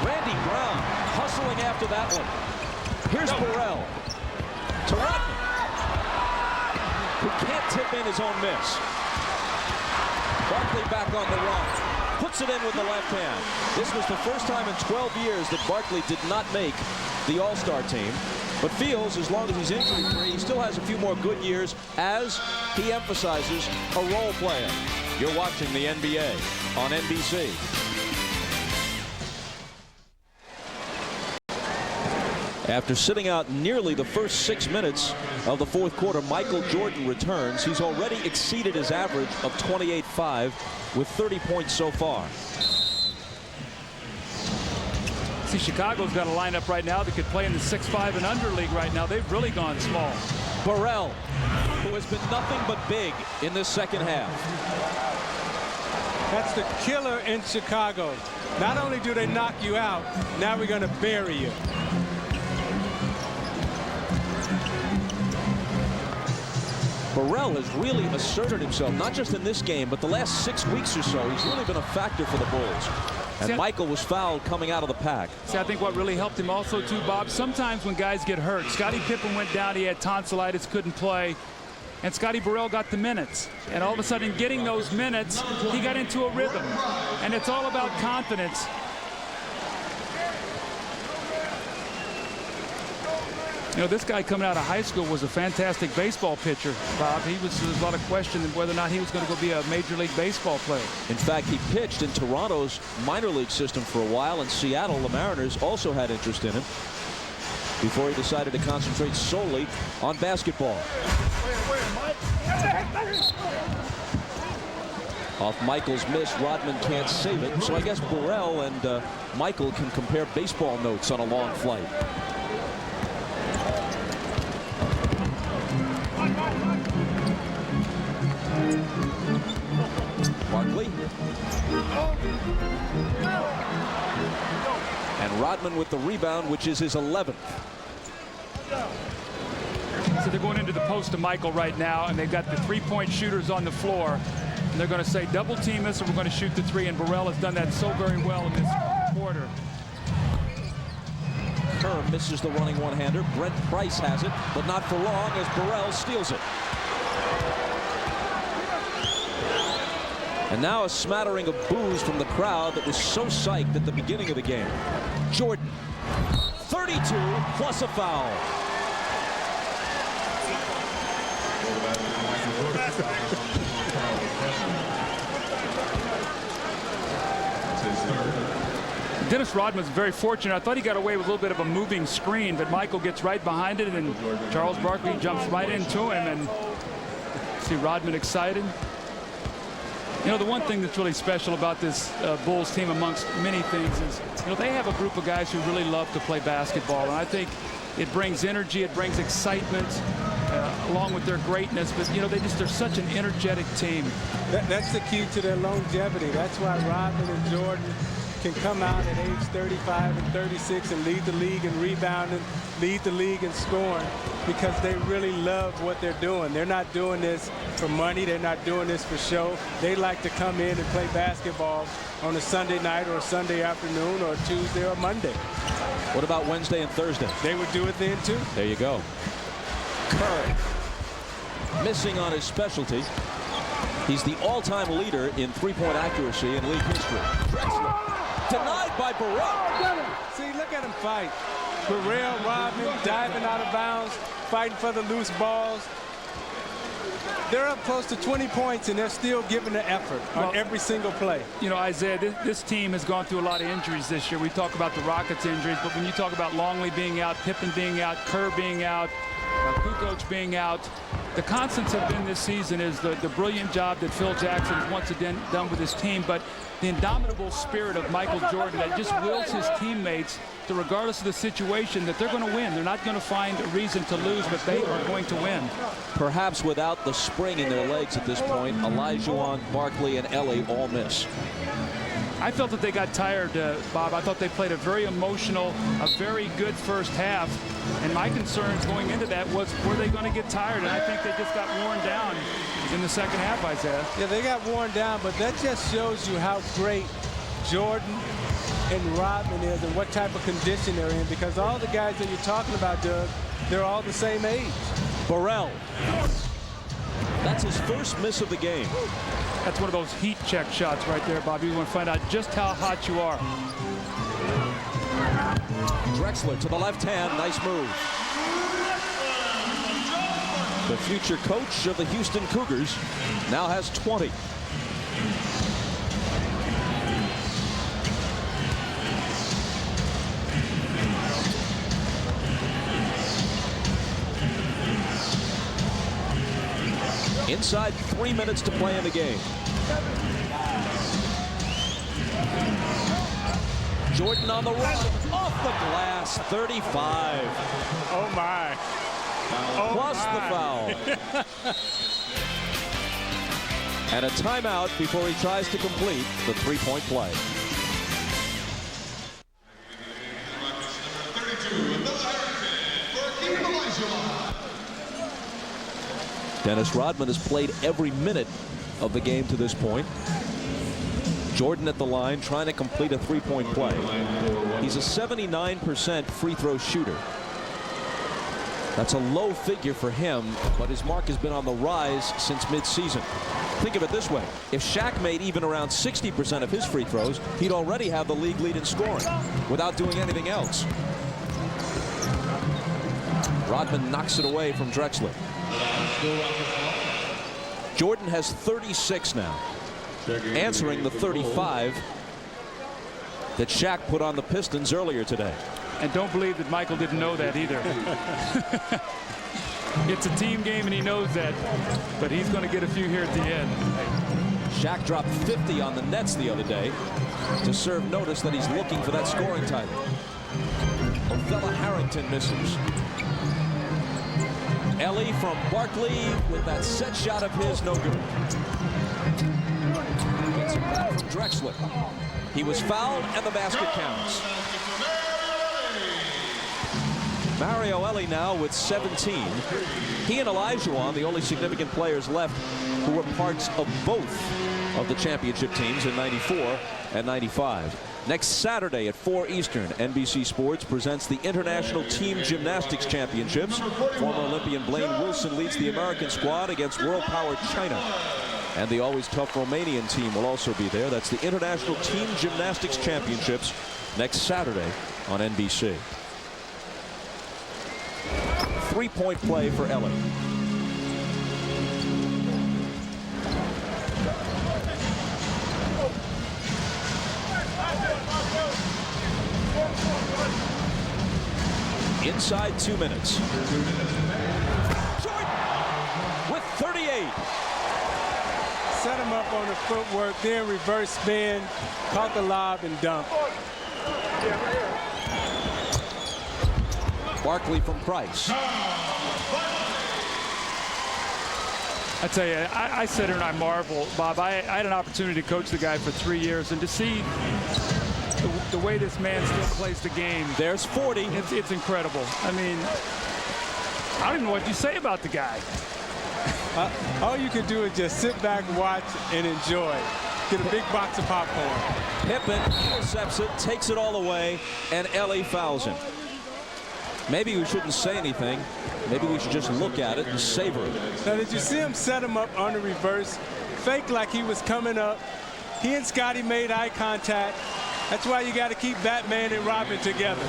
[SPEAKER 1] Randy Brown hustling after that one. Here's Burrell to Rodman, who can't tip in his own miss. Barkley back on the run. Puts it in with the left hand. This was the first time in 12 years that Barkley did not make the All-Star team, but feels as long as he's injury-free, he still has a few more good years as he emphasizes a role player. You're watching the NBA on NBC. After sitting out nearly the first 6 minutes of the fourth quarter, Michael Jordan returns. He's already exceeded his average of 28.5 with 30 points so far.
[SPEAKER 2] See, Chicago's got a lineup right now that could play in the 6'5" and under league right now. They've really gone small.
[SPEAKER 1] Burrell, who has been nothing but big in this second half.
[SPEAKER 3] That's the killer in Chicago. Not only do they knock you out, now we're going to bury you.
[SPEAKER 1] Burrell has really asserted himself, not just in this game, but the last 6 weeks or so. He's really been a factor for the Bulls. And Michael was fouled coming out of the pack.
[SPEAKER 2] See, I think what really helped him also, too, Bob, sometimes when guys get hurt, Scottie Pippen went down, he had tonsillitis, couldn't play, and Scotty Burrell got the minutes. And all of a sudden, getting those minutes, he got into a rhythm. And it's all about confidence. You know, this guy coming out of high school was a fantastic baseball pitcher, Bob. There was a lot of question whether or not he was going to go be a Major League Baseball player.
[SPEAKER 1] In fact, he pitched in Toronto's minor league system for a while. In Seattle, the Mariners also had interest in him before he decided to concentrate solely on basketball. Off Michael's miss, Rodman can't save it. So I guess Burrell and Michael can compare baseball notes on a long flight. Barkley. And Rodman with the rebound, which is his 11th.
[SPEAKER 2] So they're going into the post to Michael right now, and they've got the three-point shooters on the floor. And they're going to say double team this, and we're going to shoot the three. And Burrell has done that so very well in this quarter.
[SPEAKER 1] Kerr misses the running one-hander. Brent Price has it, but not for long as Burrell steals it. And now a smattering of boos from the crowd that was so psyched at the beginning of the game. Jordan, 32 plus a foul.
[SPEAKER 2] Dennis Rodman was very fortunate. I thought he got away with a little bit of a moving screen, but Michael gets right behind it, and Charles Barkley jumps right into him. And see Rodman excited. You know, the one thing that's really special about this Bulls team, amongst many things, is, you know, they have a group of guys who really love to play basketball. And I think it brings energy, it brings excitement, along with their greatness. But, you know, they're such an energetic team.
[SPEAKER 3] That's the key to their longevity. That's why Rodman and Jordan can come out at age 35 and 36 and lead the league in rebounding, lead the league in scoring, because they really love what they're doing. They're not doing this for money. They're not doing this for show. They like to come in and play basketball on a Sunday night or a Sunday afternoon or a Tuesday or Monday.
[SPEAKER 1] What about Wednesday and Thursday?
[SPEAKER 3] They would do it then, too.
[SPEAKER 1] There you go. Kerr missing on his specialty. He's the all-time leader in three-point accuracy in league history. Drexler denied by Burrell.
[SPEAKER 3] See, look at him fight. Burrell, Rodman diving out of bounds, fighting for the loose balls. They're up close to 20 points, and they're still giving the effort on every single play.
[SPEAKER 2] You know, Isaiah, this team has gone through a lot of injuries this year. We talk about the Rockets' injuries, but when you talk about Longley being out, Pippen being out, Kerr being out, Kukoc being out, the constants have been this season is the brilliant job that Phil Jackson has once again done with his team, but the indomitable spirit of Michael Jordan that just wills his teammates to, regardless of the situation, that they're going to win. They're not going to find a reason to lose, but they are going to win.
[SPEAKER 1] Perhaps without the spring in their legs at this point, Olajuwon, Barkley, and Ellie all miss.
[SPEAKER 2] I felt that they got tired, Bob. I thought they played a very emotional, a very good first half. And my concerns going into that was, were they going to get tired? And I think they just got worn down in the second half, Isaiah.
[SPEAKER 3] Yeah, they got worn down, but that just shows you how great Jordan and Rodman is and what type of condition they're in, because all the guys that you're talking about, Doug, they're all the same age.
[SPEAKER 1] Burrell. That's his first miss of the game.
[SPEAKER 2] That's one of those heat check shots right there, Bobby. You want to find out just how hot you are.
[SPEAKER 1] Drexler to the left hand. Nice move. The future coach of the Houston Cougars now has 20. Inside 3 minutes to play in the game. Jordan on the run. the glass, 35.
[SPEAKER 3] Oh, my. Oh,
[SPEAKER 1] Plus
[SPEAKER 3] my.
[SPEAKER 1] the foul. And a timeout before he tries to complete the three-point play. Dennis Rodman has played every minute of the game to this point. Jordan at the line trying to complete a three-point play. He's a 79% free throw shooter. That's a low figure for him, but his mark has been on the rise since midseason. Think of it this way. If Shaq made even around 60% of his free throws, he'd already have the league lead in scoring without doing anything else. Rodman knocks it away from Drexler. Jordan has 36 now, answering the 35 that Shaq put on the Pistons earlier today.
[SPEAKER 2] And don't believe that Michael didn't know that either. It's a team game and he knows that, but he's going to get a few here at the end.
[SPEAKER 1] Shaq dropped 50 on the Nets the other day to serve notice that he's looking for that scoring title. Othella Harrington misses. Ellie from Barkley with that set shot of his, no good. Gets it back from Drexler. He was fouled and the basket counts. Mario Ellie now with 17. He and Olajuwon, the only significant players left who were parts of both of the championship teams in '94 and '95. Next Saturday at 4 Eastern, NBC Sports presents the International Team Gymnastics Championships. Former Olympian Blaine Wilson leads the American squad against world power China. And the always tough Romanian team will also be there. That's the International Team Gymnastics Championships next Saturday on NBC. Three-point play for Ellie. Inside 2 minutes. Jordan with 38.
[SPEAKER 3] Set him up on the footwork, then reverse spin, caught the lob and dunk.
[SPEAKER 1] Barkley from Price.
[SPEAKER 2] I tell you, I sit here and I marvel, Bob. I had an opportunity to coach the guy for 3 years, and to see the way this man still plays the game.
[SPEAKER 1] There's 40.
[SPEAKER 2] It's incredible. I mean, I don't even know what you say about the guy.
[SPEAKER 3] All you can do is just sit back, watch, and enjoy. Get a big box of popcorn.
[SPEAKER 1] Pippen intercepts it, takes it all away, and Ellie fouls him. Maybe we shouldn't say anything. Maybe we should just look at it and savor it.
[SPEAKER 3] Now, did you see him set him up on the reverse? Fake like he was coming up. He and Scotty made eye contact. That's why you got to keep Batman and Robin together.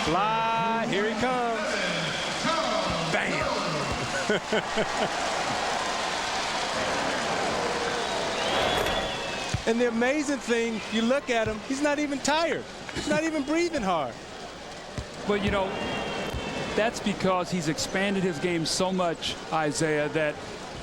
[SPEAKER 3] Fly, here he comes. Bam. And the amazing thing, you look at him, he's not even tired. He's not even breathing hard.
[SPEAKER 2] But, you know, that's because he's expanded his game so much, Isaiah, that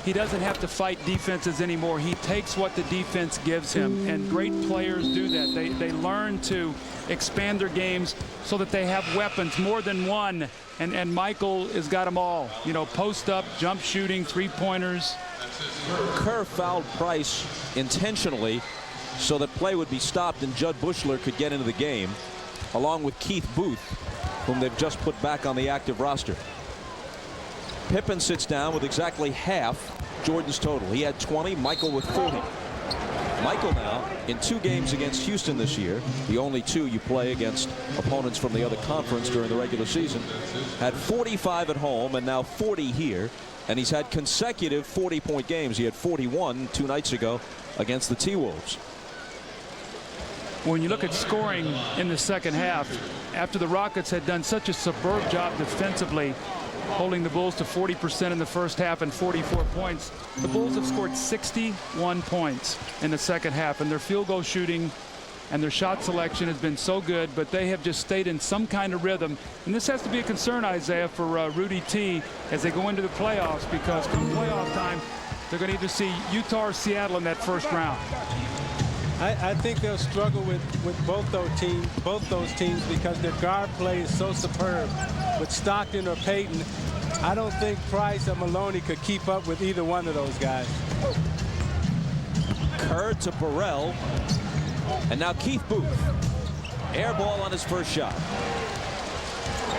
[SPEAKER 2] he doesn't have to fight defenses anymore. He takes what the defense gives him, and great players do that. They learn to expand their games so that they have weapons, more than one, and Michael has got them all. You know, post up, jump shooting, three-pointers.
[SPEAKER 1] Kerr fouled Price intentionally so that play would be stopped and Judd Bushler could get into the game, along with Keith Booth, whom they've just put back on the active roster. Pippen sits down with exactly half Jordan's total. He had 20, Michael with 40. Michael now in 2 games against Houston this year, the only 2 you play against opponents from the other conference during the regular season, had 45 at home and now 40 here, and he's had consecutive 40-point games. He had 41 2 nights ago against the T-Wolves.
[SPEAKER 2] When you look at scoring in the second half, after the Rockets had done such a superb job defensively, holding the Bulls to 40% in the first half and 44 points, the Bulls have scored 61 points in the second half, and their field goal shooting and their shot selection has been so good, but they have just stayed in some kind of rhythm. And this has to be a concern, Isaiah, for Rudy T as they go into the playoffs, because come playoff time, they're going to either see Utah or Seattle in that first round.
[SPEAKER 3] I think they'll struggle with both those teams because their guard play is so superb. With Stockton or Payton, I don't think Price or Maloney could keep up with either one of those guys.
[SPEAKER 1] Kerr to Burrell. And now Keith Booth. Air ball on his first shot.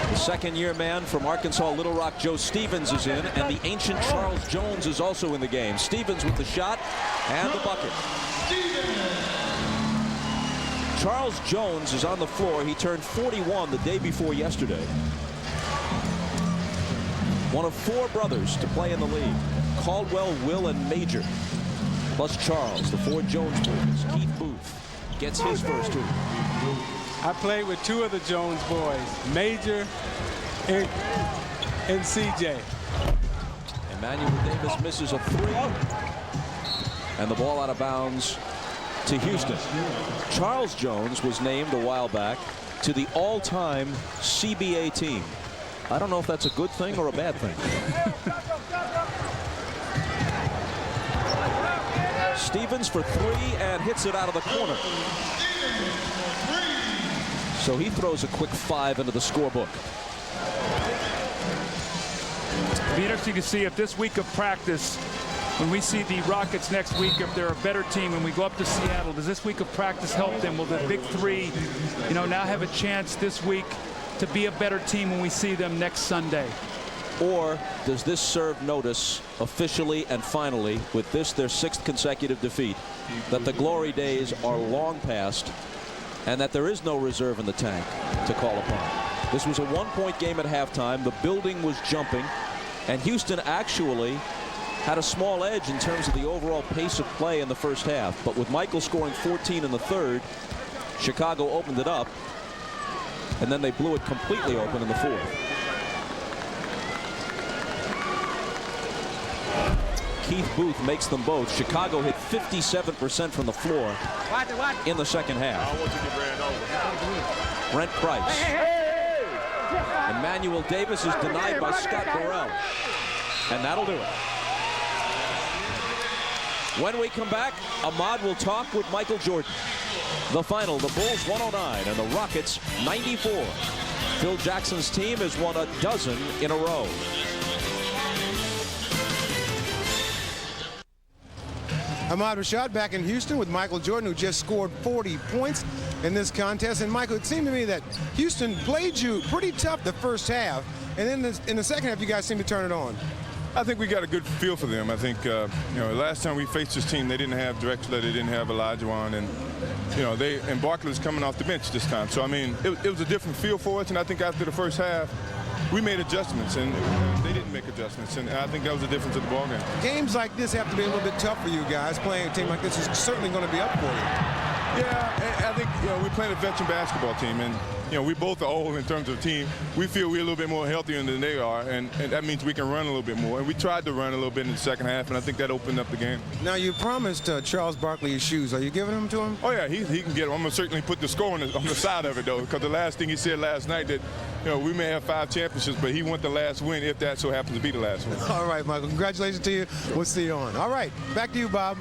[SPEAKER 1] The second-year man from Arkansas Little Rock, Joe Stevens, is in, and the ancient Charles Jones is also in the game. Stevens with the shot and the bucket. Charles Jones is on the floor. He turned 41 the day before yesterday. One of 4 brothers to play in the league. Caldwell, Will, and Major. Plus Charles, the 4 Jones boys. Keith Booth gets his first 2.
[SPEAKER 3] I played with 2 of the Jones boys, Major and CJ.
[SPEAKER 1] Emmanuel Davis misses a 3. And the ball out of bounds to Houston. Charles Jones was named a while back to the all-time CBA team. I don't know if that's a good thing or a bad thing. Stevens for 3 and hits it out of the corner. So he throws a quick 5 into the scorebook.
[SPEAKER 2] It'll be interesting to see if this week of practice, when we see the Rockets next week, if they're a better team and we go up to Seattle, does this week of practice help them? Will the big 3, now have a chance this week to be a better team when we see them next Sunday?
[SPEAKER 1] Or does this serve notice officially and finally, with this their 6th consecutive defeat, that the glory days are long past and that there is no reserve in the tank to call upon? This was a 1-point game at halftime. The building was jumping, and Houston actually had a small edge in terms of the overall pace of play in the first half. But with Michael scoring 14 in the 3rd, Chicago opened it up, and then they blew it completely open in the 4th. Keith Booth makes them both. Chicago hit 57% from the floor in the second half. Brent Price. Emmanuel Davis is denied by Scott Burrell. And that'll do it. When we come back, Ahmad will talk with Michael Jordan. The final, the Bulls 109 and the Rockets 94. Phil Jackson's team has won a dozen in a row.
[SPEAKER 4] Ahmad Rashad back in Houston with Michael Jordan, who just scored 40 points in this contest. And Michael, it seemed to me that Houston played you pretty tough the first half, and then in the second half you guys seemed to turn it on.
[SPEAKER 10] I think we got a good feel for them. I think last time we faced this team, they didn't have Drexler, they didn't have Olajuwon, and and Barkley's coming off the bench this time. So I mean, it was a different feel for us, and I think after the first half, we made adjustments, and they didn't make adjustments, and I think that was the difference of the ballgame.
[SPEAKER 4] Games like this have to be a little bit tough for you guys. Playing a team like this is certainly going to be up for you.
[SPEAKER 10] Yeah, I think we're playing a veteran basketball team, and we both are old in terms of team. We feel we're a little bit more healthier than they are, and that means we can run a little bit more. And we tried to run a little bit in the second half, and I think that opened up the game.
[SPEAKER 4] Now, you promised Charles Barkley his shoes. Are you giving them to him?
[SPEAKER 10] Oh, yeah, he can get them. I'm going to certainly put the score on the side of it, though, because the last thing he said last night that, we may have 5 championships, but he wants the last win if that so happens to be the last one.
[SPEAKER 4] All right, Michael. Congratulations to you. We'll see you on. All right, back to you, Bob.